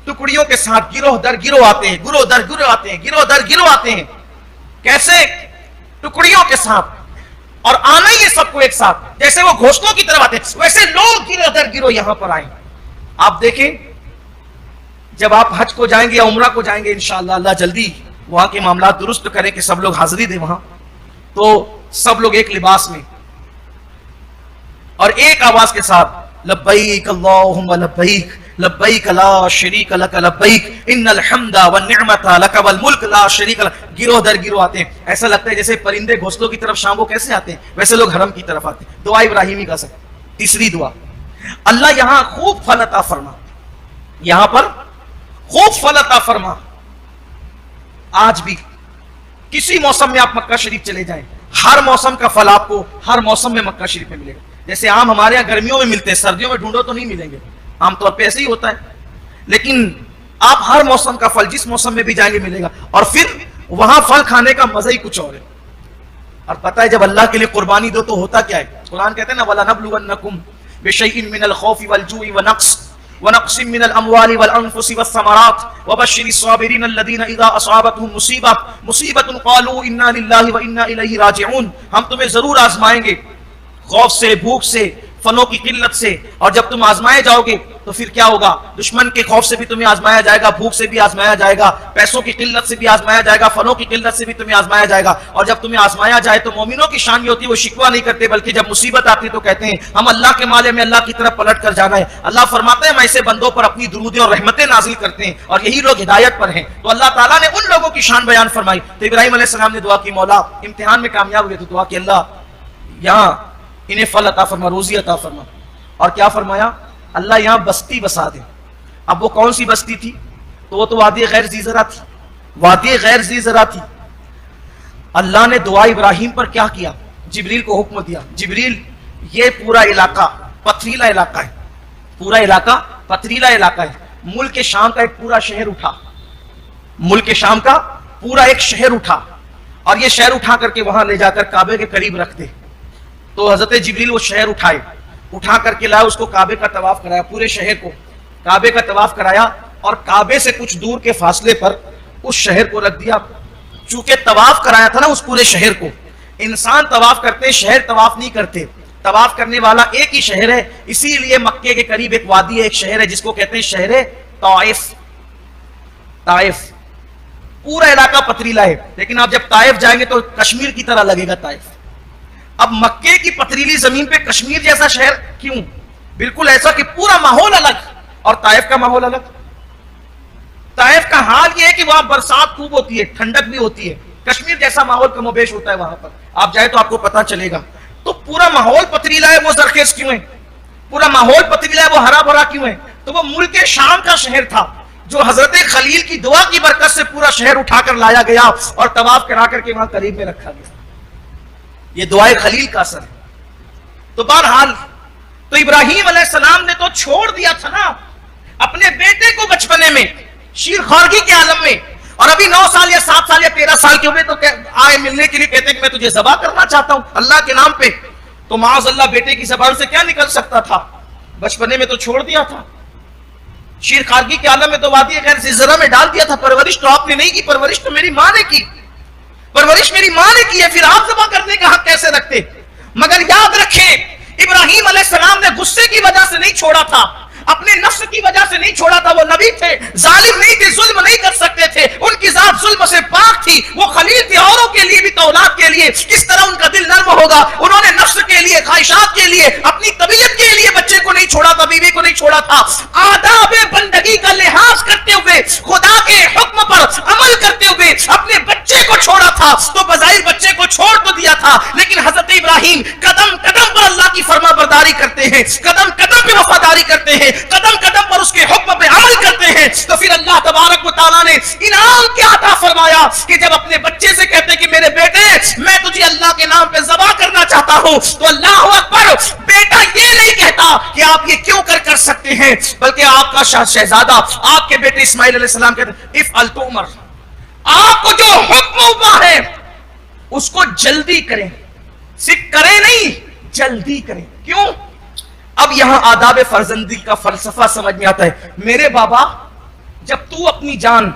ٹکڑیوں کے ساتھ گروہ در گروہ آتے ہیں، گروہ در گروہ آتے ہیں، گروہ در گروہ آتے ہیں، کیسے ٹکڑیوں کے ساتھ، اور آنا ہی سب کو ایک ساتھ، جیسے وہ گھونسلوں کی طرف آتے ہیں ویسے لوگ گروہ در گروہ یہاں پر آئیں۔ آپ دیکھیں جب آپ حج کو جائیں گے یا عمرہ کو جائیں گے انشاءاللہ، اللہ جلدی وہاں کے معاملات درست کریں کہ سب لوگ حاضری دیں وہاں، تو سب لوگ ایک لباس میں اور ایک آواز کے ساتھ لبیک اللہم لبیک لبیک لا شریک لک لبیک ان الحمد والنعمت لک والملک لا شریک لک. گروہ در گروہ آتے ہیں. ایسا لگتا ہے جیسے پرندے گھونسلوں کی طرف شام کو کیسے آتے ہیں, ویسے لوگ حرم کی طرف آتے ہیں. دعا ابراہیمی کا سب. تیسری دعا, اللہ یہاں خوب پھل عطا فرما, یہاں پر خوب پھل عطا فرما. آج بھی کسی موسم میں آپ مکہ شریف چلے جائیں, ہر موسم کا پھل آپ کو ہر موسم میں مکہ شریف میں ملے گا. جیسے آم ہمارے یہاں گرمیوں میں ملتے ہیں, سردیوں میں ڈھونڈو تو نہیں ملیں گے, عام طور پہ ایسے ہی ہوتا ہے. لیکن آپ ہر موسم کا پھل جس موسم میں بھی جائیں گے ملے گا. اور پھر وہاں پھل کھانے کا مزہ ہی کچھ اور ہے. اور پتہ ہے جب اللہ کے لیے قربانی دو تو ہوتا کیا ہے, قرآن کہتے ہیں نا وَلَنَبْلُوَنَّكُمْ بِشَيْءٍ مِّنَ الْخَوْفِ وَالْجُوعِ وَنَقْصٍ مِّنَ الْأَمْوَالِ وَالْأَنفُسِ وَالثَّمَرَاتِ وَبَشِّرِ الصَّابِرِينَ الَّذِينَ إِذَا أَصَابَتْهُمْ مُصِيبَةٌ قَالُوا إِنَّا لِلَّهِ وَإِنَّا إِلَيْهِ راجعون. ہم تمہیں ضرور آزمائیں گے, خوف سے, بھوک سے, فنوں کی قلت سے. اور جب تم آزمائے جاؤ گے تو پھر کیا ہوگا, دشمن کے خوف سے بھی تمہیں آزمایا جائے گا, بھوک سے بھی آزمایا جائے گا, پیسوں کی قلت سے بھی آزمایا جائے گا, فنوں کی قلت سے بھی تمہیں آزمایا جائے گا. اور جب تمہیں آزمایا جائے تو مومنوں کی شان یہ ہوتی ہے وہ شکوہ نہیں کرتے, بلکہ جب مصیبت آتی تو کہتے ہیں ہم اللہ کے مالے میں اللہ کی طرف پلٹ کر جانا ہے. اللہ فرماتے ہیں ہم ایسے بندوں پر اپنی درودیں اور رحمتیں نازل کرتے ہیں, اور یہی لوگ ہدایت پر ہیں. تو اللہ تعالیٰ نے ان لوگوں کی شان بیان فرمائی. تو ابراہیم علیہ السلام نے دعا کی, مولا امتحان میں کامیاب ہوئے تو دعا کی اللہ یہاں انہیں پھل عطا فرما, روزی عطا فرما. اور کیا فرمایا, اللہ یہاں بستی بسا دے. اب وہ کون سی بستی تھی, تو وہ تو وادی غیر ذی زرع تھی, وادی غیر ذی زرع تھی. اللہ نے دعا ابراہیم پر کیا کیا, جبریل کو حکم دیا, جبریل یہ پورا علاقہ پتھریلا علاقہ ہے, پورا علاقہ پتھریلا علاقہ ہے. ملک شام کا ایک پورا شہر اٹھا, ملک شام کا پورا ایک شہر اٹھا, اور یہ شہر اٹھا کر کے وہاں لے جا کر کعبے کے قریب رکھ دے. تو حضرت جبریل وہ شہر اٹھائے, اٹھا کر کے لائے, اس کو کعبے کا طواف کرایا, پورے شہر کو کعبے کا طواف کرایا, اور کعبے سے کچھ دور کے فاصلے پر اس شہر کو رکھ دیا. چونکہ طواف کرایا تھا نا اس پورے شہر کو, انسان طواف کرتے ہیں, شہر طواف نہیں کرتے. طواف کرنے والا ایک ہی شہر ہے, اسی لیے مکے کے قریب ایک وادی ہے, ایک شہر ہے جس کو کہتے ہیں شہر طائف. طائف پورا علاقہ پتھریلا ہے, لیکن آپ جب طائف جائیں گے تو کشمیر کی طرح لگے گا طائف. اب مکے کی پتھریلی زمین پہ کشمیر جیسا شہر کیوں, بالکل ایسا کہ پورا ماحول الگ, اور طائف کا ماحول الگ. طائف کا حال یہ ہے کہ وہاں برسات خوب ہوتی ہے, ٹھنڈک بھی ہوتی ہے, کشمیر جیسا ماحول کم و بیش ہوتا ہے وہاں پر, آپ جائے تو آپ کو پتا چلے گا. تو پورا ماحول پتھریلا ہے, وہ زرخیز کیوں ہے, پورا ماحول پتھریلا ہے, وہ ہرا بھرا کیوں ہے. تو وہ ملک شام کا شہر تھا, جو حضرت خلیل کی دعا کی برکت سے پورا شہر اٹھا کر لایا گیا اور طواف کرا کر کے وہاں قریب میں رکھا گیا. یہ دعائے خلیل کا اثر ہے. تو بہرحال تو ابراہیم علیہ السلام نے تو چھوڑ دیا تھا نا اپنے بیٹے کو بچپنے میں شیر خورگی کے عالم میں, اور ابھی 9 سال یا 7 سال یا 13 سال کے ہوئے تو آئے ملنے کے لیے کہتے ہیں کہ میں تجھے ذبح کرنا چاہتا ہوں اللہ کے نام پہ. تو معاذ اللہ بیٹے کی زبان سے کیا نکل سکتا تھا, بچپنے میں تو چھوڑ دیا تھا. شیر خارگی کے عالم میں تو وادی غیر ذی زرع میں ڈال دیا تھا. پرورش تو آپ نے نہیں کی, پرورش تو میری ماں نے کی, پرورش میری ماں نے کی ہے, پھر آپ ذبح کرنے کا حق کیسے رکھتے. مگر یاد رکھیں ابراہیم علیہ السلام نے غصے کی وجہ سے نہیں چھوڑا تھا, اپنے نفس کی وجہ سے نہیں چھوڑا تھا. وہ نبی تھے, ظالم نہیں تھے, ظلم نہیں کر سکتے تھے, ان کی ذات ظلم سے پاک تھی. وہ خلیل تھے, اوروں کے لیے بھی تو اولاد کے لیے کس طرح ان کا دل نرم ہوگا. انہوں نے نفس کے لیے, خواہشات کے لیے, اپنی طبیعت کے لیے بچے کو نہیں چھوڑا تھا, بیوی کو نہیں چھوڑا تھا. آداب بندگی کا لحاظ کرتے ہوئے, خدا کے حکم پر عمل کرتے ہوئے اپنے بچے کو چھوڑا تھا. تو بظاہر بچے کو چھوڑ تو دیا تھا, لیکن حضرت ابراہیم قدم قدم پر اللہ کی فرما برداری کرتے ہیں, قدم قدم پہ وفاداری کرتے ہیں, قدم قدم پر اس کے حکم پہ عمل کرتے ہیں. تو پھر اللہ تبارک و تعالیٰ نے انعام کیا عطا فرمایا کہ جب اپنے بچے سے کہتے کہ میرے بیٹے میں تجھے اللہ کے نام پہ ذبح کرنا چاہتا ہوں, تو اللہ اکبر, بیٹا یہ نہیں کہتا کہ آپ یہ کیوں کر سکتے ہیں, بلکہ آپ کا شہزادہ, آپ کے بیٹے اسماعیل علیہ السلام کہتے ہیں افعل تؤمر, آپ کو جو حکم ہوا ہے اس کو جلدی کریں, صرف کریں نہیں جلدی کریں. کیوں؟ اب یہاں آداب فرزندی کا فلسفہ سمجھ میں آتا ہے. میرے بابا جب تو اپنی جان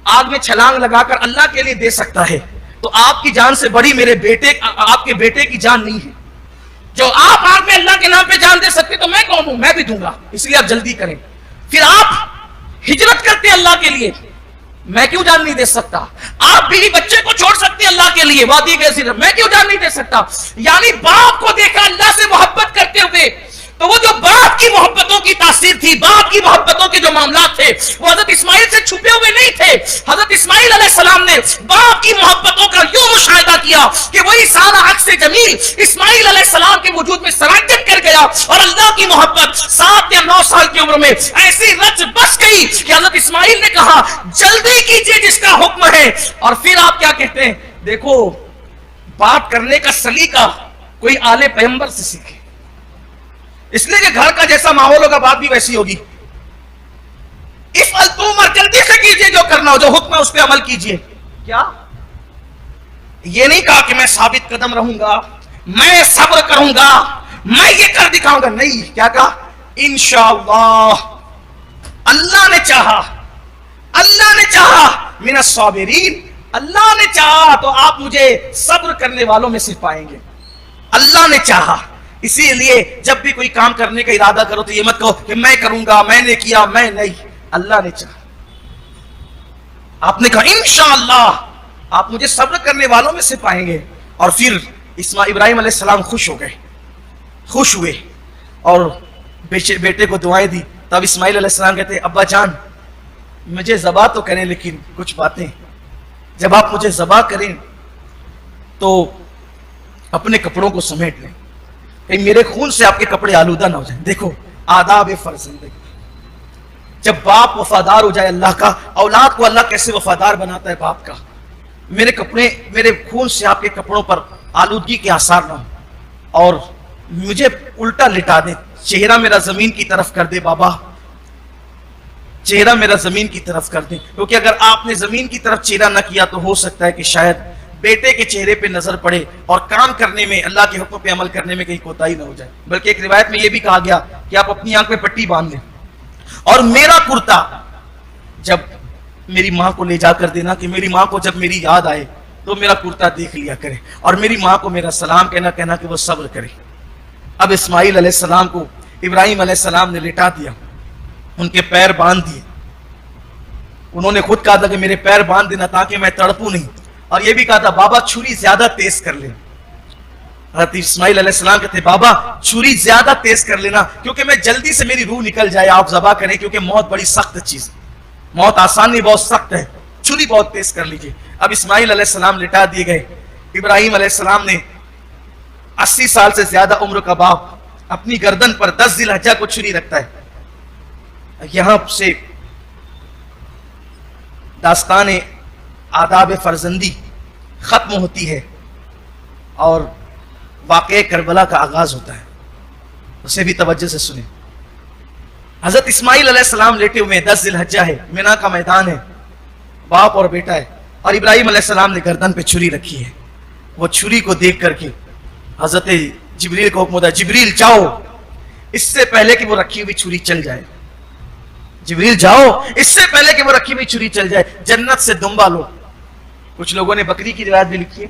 آگ میں چھلانگ لگا کر اللہ کے لیے دے سکتا ہے, تو آپ کی جان سے بڑی میرے بیٹے, آپ کے بیٹے کی جان نہیں ہے. جو آپ آگ میں اللہ کے نام پہ جان دے سکتے تو میں کون ہوں, میں بھی دوں گا, اس لیے آپ جلدی کریں. پھر آپ ہجرت کرتے اللہ کے لیے, میں کیوں جان نہیں دے سکتا. آپ بیوی بچے کو چھوڑ سکتے اللہ کے لیے وادی غیر ذی زرع, میں کیوں جان نہیں دے سکتا. یعنی باپ کو دیکھا اللہ سے محبت کرتے ہوئے, تو وہ جو باپ کی جو معاملات تھے وہ حضرت اسماعیل سے چھپے ہوئے نہیں تھے. حضرت اسماعیل علیہ السلام نے باپ کی محبتوں کا یوں مشاہدہ کیا کہ وہی سارا عکس جمیل اسماعیل علیہ السلام کے وجود میں سرانجم کر گیا, اور اللہ کی محبت 7 یا 9 سال کی عمر میں ایسی رچ بس گئی کہ حضرت اسماعیل نے کہا جلدی کیجئے جس کا حکم ہے. اور پھر آپ کیا کہتے ہیں, دیکھو بات کرنے کا سلیقہ کوئی آل پیغمبر سے سیکھے, اس لیے کہ گھر کا جیسا ماحول ہوگا بات بھی ویسی ہوگی. افعل تؤمر, جلدی سے کیجئے جو کرنا ہو, جو حکم ہے اس پہ عمل کیجئے. کیا یہ نہیں کہا کہ میں ثابت قدم رہوں گا, میں صبر کروں گا, میں یہ کر دکھاؤں گا, نہیں. کیا کہا, انشاءاللہ اللہ نے چاہا, اللہ نے چاہا من الصابرین, اللہ نے چاہا تو آپ مجھے صبر کرنے والوں میں سے پائیں گے. اللہ نے چاہا. اسی لیے جب بھی کوئی کام کرنے کا ارادہ کرو تو یہ مت کہو کہ میں کروں گا, میں نے کیا, میں نہیں. اللہ نے چاہا. آپ نے کہا انشاءاللہ آپ مجھے صبر کرنے والوں میں سے پائیں گے. اور پھر ابراہیم علیہ السلام خوش ہو گئے, خوش ہوئے اور بیٹے کو دعائیں دی. تب اسماعیل علیہ السلام کہتے ابا جان مجھے ذبح تو کریں لیکن کچھ باتیں, جب آپ مجھے ذبح کریں تو اپنے کپڑوں کو سمیٹ لیں, کہ میرے خون سے آپ کے کپڑے آلودہ نہ ہو جائیں. دیکھو آداب فرزندگی, جب باپ وفادار ہو جائے اللہ کا, اولاد کو اللہ کیسے وفادار بناتا ہے باپ کا. میرے کپڑے میرے خون سے آپ کے کپڑوں پر آلودگی کے آثار نہ ہوں, اور مجھے الٹا لٹا دیں, چہرہ میرا زمین کی طرف کر دے بابا, چہرہ میرا زمین کی طرف کر دیں. کیونکہ اگر آپ نے زمین کی طرف چہرہ نہ کیا تو ہو سکتا ہے کہ شاید بیٹے کے چہرے پہ نظر پڑے اور کام کرنے میں, اللہ کے حکم پہ عمل کرنے میں کہیں کوتاہی نہ ہو جائے. بلکہ ایک روایت میں یہ بھی کہا گیا کہ آپ اپنی آنکھ پہ پٹی باندھ لیں, اور میرا کرتا جب میری ماں کو لے جا کر دینا, کہ میری ماں کو جب میری یاد آئے تو میرا کرتا دیکھ لیا کرے, اور میری ماں کو میرا سلام کہنا کہ وہ صبر کرے. اب اسماعیل علیہ السلام کو ابراہیم علیہ السلام نے لٹا دیا, ان کے پیر باندھ دیے. انہوں نے خود کہا تھا کہ میرے پیر باندھ دینا تاکہ میں تڑپوں نہیں, اور یہ بھی کہا تھا بابا چھری زیادہ تیز کر لیں. حضرت اسماعیل علیہ السلام کہتے بابا چھری زیادہ تیز کر لینا کیونکہ میں جلدی سے میری روح نکل جائے, آپ ذبح کریں, کیونکہ موت بڑی سخت چیز, موت آسان نہیں بہت سخت ہے, چھری بہت تیز کر لیجئے. اب اسماعیل علیہ السلام لٹا دیے گئے. ابراہیم علیہ السلام نے 80 سال سے زیادہ عمر کا باپ اپنی گردن پر 10 ذی الحجہ کو چھری رکھتا ہے. یہاں سے داستان آداب فرزندی ختم ہوتی ہے اور واقعہ کربلا کا آغاز ہوتا ہے. اسے بھی توجہ سے سنیں. حضرت اسماعیل علیہ السلام لیٹے ہوئے ہیں, 10 ذی الحجہ ہے, مینا کا میدان ہے, باپ اور بیٹا ہے, اور ابراہیم علیہ السلام نے گردن پہ چھری رکھی ہے. وہ چھری کو دیکھ کر کے حضرت جبریل کو حکم ہوتا ہے جبریل جاؤ, اس سے پہلے کہ وہ رکھی ہوئی چھری چل جائے, جبریل جاؤ اس سے پہلے کہ وہ رکھی ہوئی چھری چل جائے, جنت سے دمبا لو. کچھ لوگوں نے بکری کی روایت بھی لکھی ہے,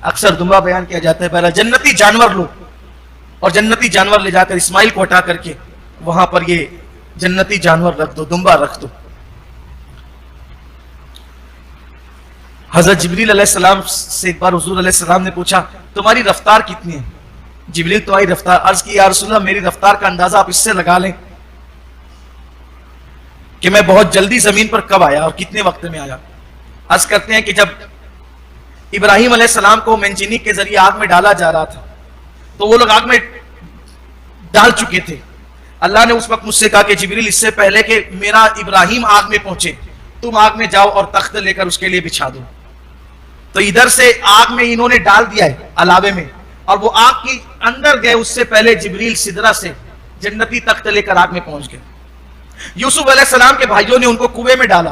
اکثر دمبا بیان کیا جاتا ہے. پہلا جنتی جانور لو, اور جنتی جانور لے جا کر اسماعیل کو ہٹا کر کے وہاں پر یہ جنتی جانور رکھ دو, دمبا رکھ دو. حضرت جبریل علیہ السلام سے ایک بار حضور علیہ السلام نے پوچھا تمہاری رفتار کتنی ہے؟ جبریل تمہاری رفتار, عرض کی یا رسول اللہ میری رفتار کا اندازہ آپ اس سے لگا لیں کہ میں بہت جلدی زمین پر کب آیا اور کتنے وقت میں آیا. عرض کرتے ہیں کہ جب ابراہیم علیہ السلام کو منجنیق کے ذریعے آگ میں ڈالا جا رہا تھا تو وہ لوگ آگ میں ڈال چکے تھے. اللہ نے اس وقت مجھ سے کہا کہ جبریل اس سے پہلے کہ میرا ابراہیم آگ میں پہنچے تم آگ میں جاؤ اور تخت لے کر اس کے لیے بچھا دو. تو ادھر سے آگ میں انہوں نے ڈال دیا ہے علاوے میں, اور وہ آگ کی اندر گئے, اس سے پہلے جبریل سدرہ سے جنتی تخت لے کر آگ میں پہنچ گئے. یوسف علیہ السلام کے بھائیوں نے ان کو کنویں میں ڈالا,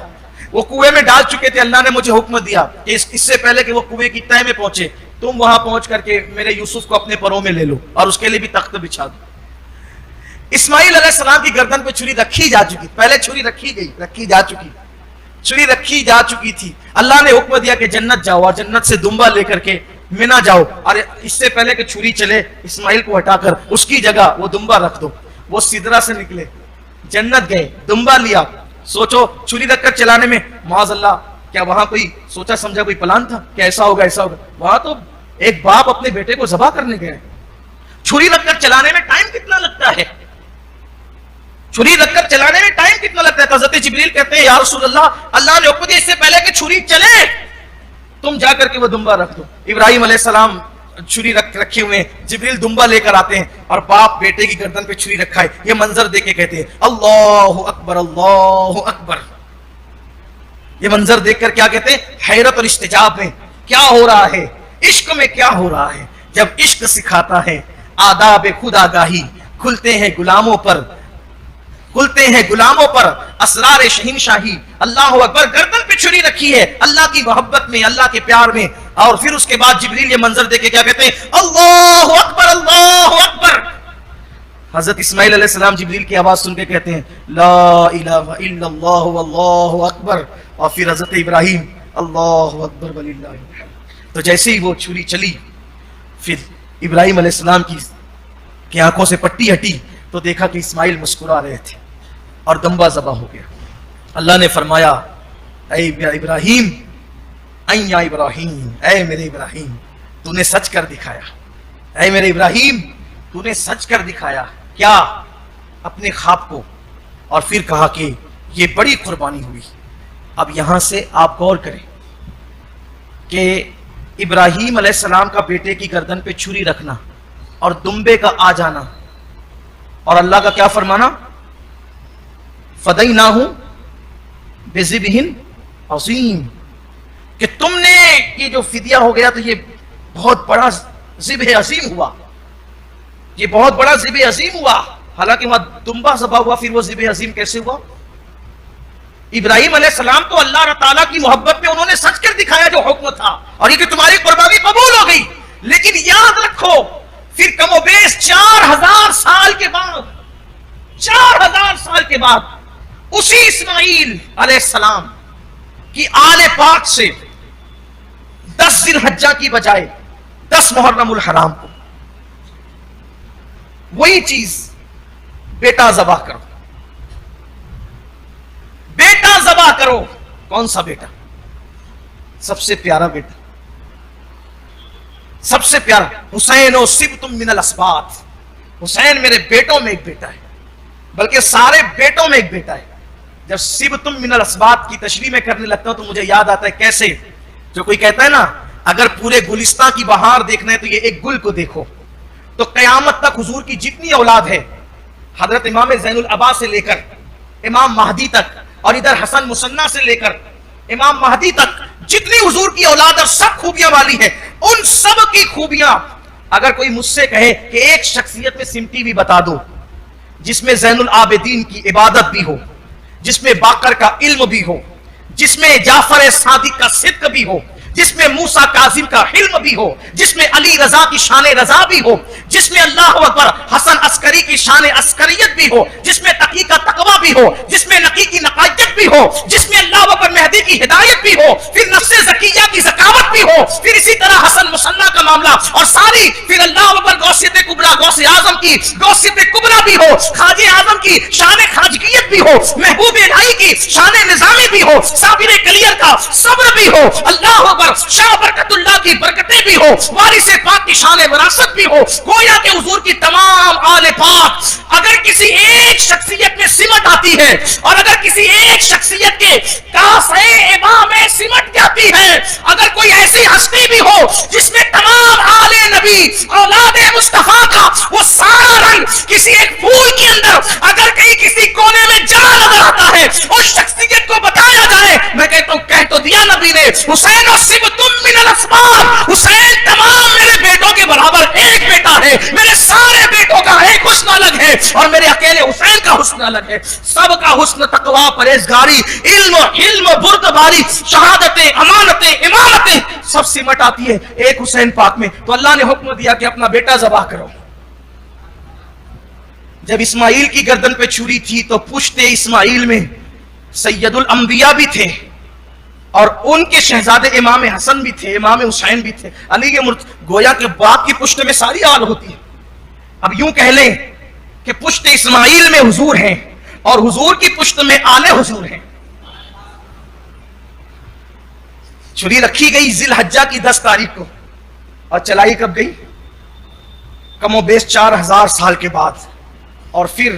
وہ کنویں میں ڈال چکے تھے. اللہ نے مجھے حکم دیا کہ اس سے پہلے کہ وہ کنویں کی تہہ میں پہنچے تم وہاں پہنچ کر کے میرے یوسف کو اپنے پروں میں لے لو اور اس کے لیے بھی تخت بچھا دو. اسماعیل علیہ السلام کی گردن پہ چھری رکھی جا چکی, پہلے چھری چھری رکھی جا چکی تھی. اللہ نے حکم دیا کہ جنت جاؤ اور جنت سے دمبا لے کر کے مینا جاؤ, اور اس سے پہلے کہ چھری چلے اسماعیل کو ہٹا کر اس کی جگہ وہ دمبا رکھ دو. وہ سدرہ سے نکلے, جنت گئے, دمبا لیا. سوچو چھری رکھ کر چلانے میں معاذ اللہ کیا وہاں کوئی سوچا سمجھا کوئی پلان تھا کہ ایسا ہوگا ایسا ہوگا؟ وہاں تو ایک باپ اپنے بیٹے کو ذبح کرنے گئے. چھری رکھ کر چلانے میں ٹائم کتنا لگتا ہے؟ چھری رکھ کر چلانے میں ٹائم کتنا لگتا ہے؟ حضرت جبریل کہتے ہیں یا رسول اللہ، اللہ نے حکم دیا اس سے پہلے کہ چھری چلے تم جا کر کے وہ دمبا رکھ دو۔ ابراہیم علیہ السلام چھری رکھے ہوئے ہیں، جبریل دمبا لے کر آتے ہیں اور باپ بیٹے کی گردن پہ چھری رکھا ہے، یہ منظر دیکھ کے کہتے ہیں اللہ اکبر اللہ اکبر۔ یہ منظر دیکھ کر کیا کہتے ہیں؟ حیرت اور استعجاب میں کیا ہو رہا ہے، عشق میں کیا ہو رہا ہے۔ جب عشق سکھاتا ہے آداب خدا گاہی، کھلتے ہیں غلاموں پر، کھلتے ہیں غلاموں پر اسرار شہنشاہی۔ اللہ اکبر، گردن پہ چھری رکھی ہے اللہ کی محبت میں، اللہ کے پیار میں، اور پھر اس کے بعد جبریل یہ منظر دیکھ کے کیا کہتے ہیں؟ اللہ اکبر اللہ اکبر۔ حضرت اسماعیل علیہ السلام جبریل کی آواز سن کے کہتے ہیں لا الہ الا اللہ واللہ اکبر، اور پھر حضرت ابراہیم اللہ اکبر وللہ الحمد۔ تو جیسے ہی وہ چھری چلی، پھر ابراہیم علیہ السلام کی آنکھوں سے پٹی ہٹی تو دیکھا کہ اسماعیل مسکرا رہے تھے اور دمبا ذبح ہو گیا۔ اللہ نے فرمایا اے ابراہیم، اے ابراہیم، اے میرے ابراہیم، تو نے سچ کر دکھایا، اے میرے ابراہیم تو نے سچ کر دکھایا۔ کیا؟ اپنے خواب کو۔ اور پھر کہا کہ یہ بڑی قربانی ہوئی۔ اب یہاں سے آپ غور کریں کہ ابراہیم علیہ السلام کا بیٹے کی گردن پہ چھری رکھنا اور دمبے کا آ جانا، اور اللہ کا کیا فرمانا؟ فدیناہ بذبح عظیم، کہ تم نے یہ جو فدیہ ہو گیا تو یہ بہت بڑا ذبح عظیم ہوا، یہ بہت بڑا ذبح عظیم ہوا۔ حالانکہ وہاں دمبا ذبح ہوا، پھر وہ ذبح عظیم کیسے ہوا؟ ابراہیم علیہ السلام تو اللہ تعالیٰ کی محبت میں انہوں نے سچ کر دکھایا جو حکم تھا، اور یہ کہ تمہاری قربانی قبول ہو گئی۔ لیکن یاد رکھو پھر کم و بیش 4000 سال کے بعد، 4000 سال کے بعد اسی اسماعیل علیہ السلام کی آل پاک سے 10 ذی الحجہ کی بجائے 10 محرم الحرام کو وہی چیز بیٹا ذبح کرو، بیٹا ذبح کرو۔ کون سا بیٹا؟ سب سے پیارا بیٹا، سب سے پیارا حسین و سبتم من الاسباط، حسین میرے بیٹوں میں ایک بیٹا ہے، بلکہ سارے بیٹوں میں ایک بیٹا ہے۔ جب سبتم من الاسباط کی تشریح میں کرنے لگتا ہوں تو مجھے یاد آتا ہے کیسے، جو کوئی کہتا ہے نا اگر پورے گلستان کی بہار دیکھنا ہے تو یہ ایک گل کو دیکھو، تو قیامت تک حضور کی جتنی اولاد ہے، حضرت امام زین العبا سے لے کر امام مہدی تک، اور ادھر حسن مصنع سے لے کر امام مہدی تک جتنی حضور کی اولاد اور سب خوبیاں والی ہے، ان سب کی خوبیاں اگر کوئی مجھ سے کہے کہ ایک شخصیت میں سمٹی بھی بتا دو جس میں زین العابدین کی عبادت بھی ہو، جس میں باقر کا علم بھی ہو، جس میں جعفر صادق کا صدق بھی ہو، جس میں موسیٰ کاظم کا حلم بھی ہو، جس میں علی رضا کی شان رضا بھی ہو، جس میں اللہ اکبر حسن عسکری کی شان عسکریت بھی ہو، جس میں تقی کا تقوی بھی ہو، جس میں نقی کی نقائیت بھی ہو، جس میں اللہ اکبر مہدی کی ہدایت بھی ہو، پھر نفس زکیہ کی ذکاوت بھی ہو، پھر اسی طرح حسن مصنع کا معاملہ اور ساری، پھر اللہ اکبر غوثیت کبریٰ غوث اعظم کی غوثیت کبریٰ بھی ہو، خواجہ اعظم کی شان خواجگیت بھی ہو، محبوب الہی کی شان نظامی بھی ہو، صابر کلیر کا صبر بھی ہو، اللہ اکبر شاہ برکت اللہ کی برکتیں بھی ہو، وارث پاک کی شان وراثت بھی ہو۔ گویا کہ حضور کی تمام آل پاک اگر کسی ایک شخصیت میں سمٹ آتی ہے، اور اگر کسی ایک شخصیت کے کاسے امام میں سمٹ جاتی ہے، اگر کوئی ایسی ہستی بھی ہو جس میں تمام آل نبی اولاد مصطفیٰ کا وہ سارا رنگ کسی ایک پھول کے اندر اگر کہیں کسی کونے میں جا نظر آتا ہے، اس شخصیت کو بتایا جائے، میں کہتا ہوں کہہ تو دیا نبی نے، حسین و سبتم من الاسباط، حسین تمام میرے بیٹوں کے برابر ایک بیٹا ہے، میرے سارے بیٹوں کا ایک حسن الگ ہے، اور میرے اکیلے حسین کا حسن الگ ہے۔ سب کا حسن تقوی، پرہیزگاری، علم بردباری، شہادتیں، امانتیں، امامتیں سب سمٹ آتی ہے ایک حسین پاک میں۔ تو اللہ نے حکم دیا کہ اپنا بیٹا ذبح کرو۔ جب اسماعیل کی گردن پہ چھری تھی تو پشت اسماعیل میں سید الانبیاء بھی تھے، اور ان کے شہزادے امام حسن بھی تھے، امام حسین بھی تھے، علی کے گویا کہ باپ کی پشت میں ساری آل ہوتی ہے۔ اب یوں کہہ لیں کہ پشت اسماعیل میں حضور ہیں اور حضور کی پشت میں آل حضور ہیں۔ چھری رکھی گئی ذی الحجہ کی 10 تاریخ کو، اور چلائی کب گئی؟ کم و بیش 4000 سال کے بعد، اور پھر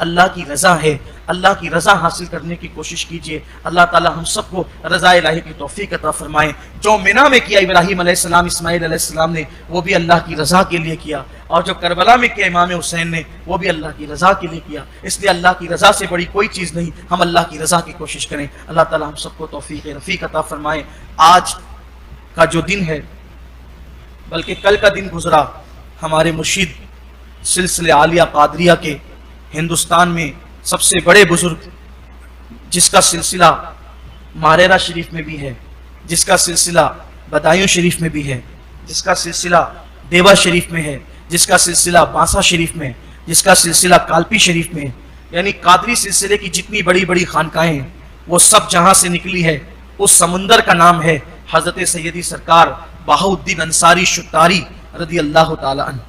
اللہ کی رضا ہے، اللہ کی رضا حاصل کرنے کی کوشش کیجئے۔ اللہ تعالی ہم سب کو رضا الہی کی توفیق عطا فرمائے۔ جو منا میں کیا ابراہیم علیہ السلام، اسماعیل علیہ السلام نے، وہ بھی اللہ کی رضا کے لیے کیا، اور جو کربلا میں کیا امام حسین نے، وہ بھی اللہ کی رضا کے لیے کیا۔ اس لیے اللہ کی رضا سے بڑی کوئی چیز نہیں، ہم اللہ کی رضا کی کوشش کریں۔ اللہ تعالی ہم سب کو توفیق رفیق عطا فرمائے۔ آج کا جو دن ہے، بلکہ کل کا دن گزرا، ہمارے مرشد سلسلہ عالیہ قادریہ کے ہندوستان میں سب سے بڑے بزرگ، جس کا سلسلہ ماریرا شریف میں بھی ہے، جس کا سلسلہ بدایوں شریف میں بھی ہے، جس کا سلسلہ دیوا شریف میں ہے، جس کا سلسلہ بانسا شریف میں ہے، جس کا سلسلہ کالپی شریف میں ہے، یعنی قادری سلسلے کی جتنی بڑی بڑی خانقاہیں ہیں وہ سب جہاں سے نکلی ہے، اس سمندر کا نام ہے حضرت سیدی سرکار بہاؤالدین انصاری شتاری رضی اللہ تعالی عنہ،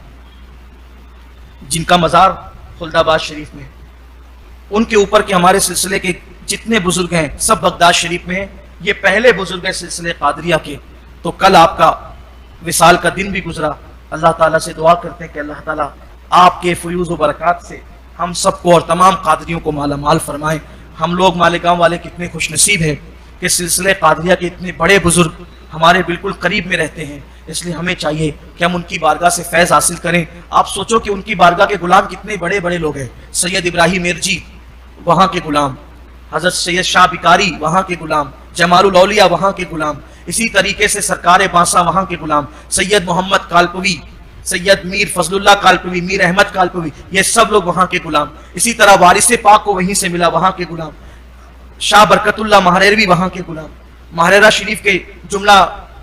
جن کا مزار خلد آباد شریف میں ہے۔ ان کے اوپر کے ہمارے سلسلے کے جتنے بزرگ ہیں سب بغداد شریف میں ہیں، یہ پہلے بزرگ ہیں سلسلے قادریہ کے۔ تو کل آپ کا وصال کا دن بھی گزرا، اللہ تعالیٰ سے دعا کرتے ہیں کہ اللہ تعالیٰ آپ کے فیوز و برکات سے ہم سب کو اور تمام قادریوں کو مالا مال فرمائیں۔ ہم لوگ مالیگاؤں والے کتنے خوش نصیب ہیں کہ سلسلے قادریہ کے اتنے بڑے بزرگ ہمارے بالکل قریب میں رہتے ہیں، اس لیے ہمیں چاہیے کہ ہم ان کی بارگاہ سے فیض حاصل کریں۔ آپ سوچو کہ ان کی بارگاہ کے غلام کتنے بڑے بڑے لوگ ہیں، سید ابراہیم مرجی وہاں کے غلام، حضرت سید شاہ بکاری وہاں کے غلام، جمال الاولیاء وہاں کے غلام، اسی طریقے سے سرکار بانسا وہاں کے غلام، سید محمد کالپوی، سید میر فضل اللہ کالپوی، میر احمد کالپوی، یہ سب لوگ وہاں کے غلام۔ اسی طرح وارث پاک کو وہیں سے ملا، وہاں کے غلام، شاہ برکت اللہ مہریروی وہاں کے غلام، ماریرا شریف کے جملہ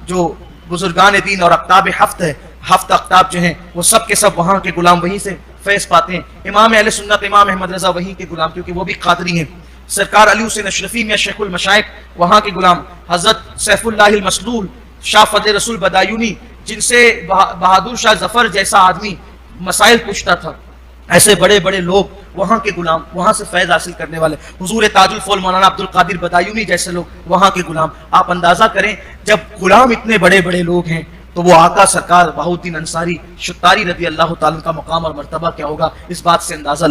جو بزرگان دین اور اقطاب ہفت ہے، ہفت اقطاب جو ہیں وہ سب کے سب وہاں کے غلام، وہیں سے فیض پاتے ہیں۔ امام اہل سنت امام احمد رضا وہیں کے غلام، کیونکہ وہ بھی قادری ہیں۔ سرکار علی حسین اشرفی میں شیخ المشائخ وہاں کے غلام، حضرت سیف اللہ المسلول، شاہ فضل رسول بدایونی، جن سے بہادر شاہ ظفر جیسا آدمی مسائل پوچھتا تھا، ایسے بڑے بڑے لوگ وہاں کے غلام، وہاں سے فیض حاصل کرنے والے، حضور تاج الفول مولانا عبد القادر بدایونی جیسے لوگ وہاں کے غلام۔ آپ اندازہ کریں جب غلام اتنے بڑے بڑے لوگ ہیں تو وہ آقا سرکار بہاؤالدین انصاری شتاری رضی اللہ تعالیٰ کا مقام اور مرتبہ کیا ہوگا، اس بات سے اندازہ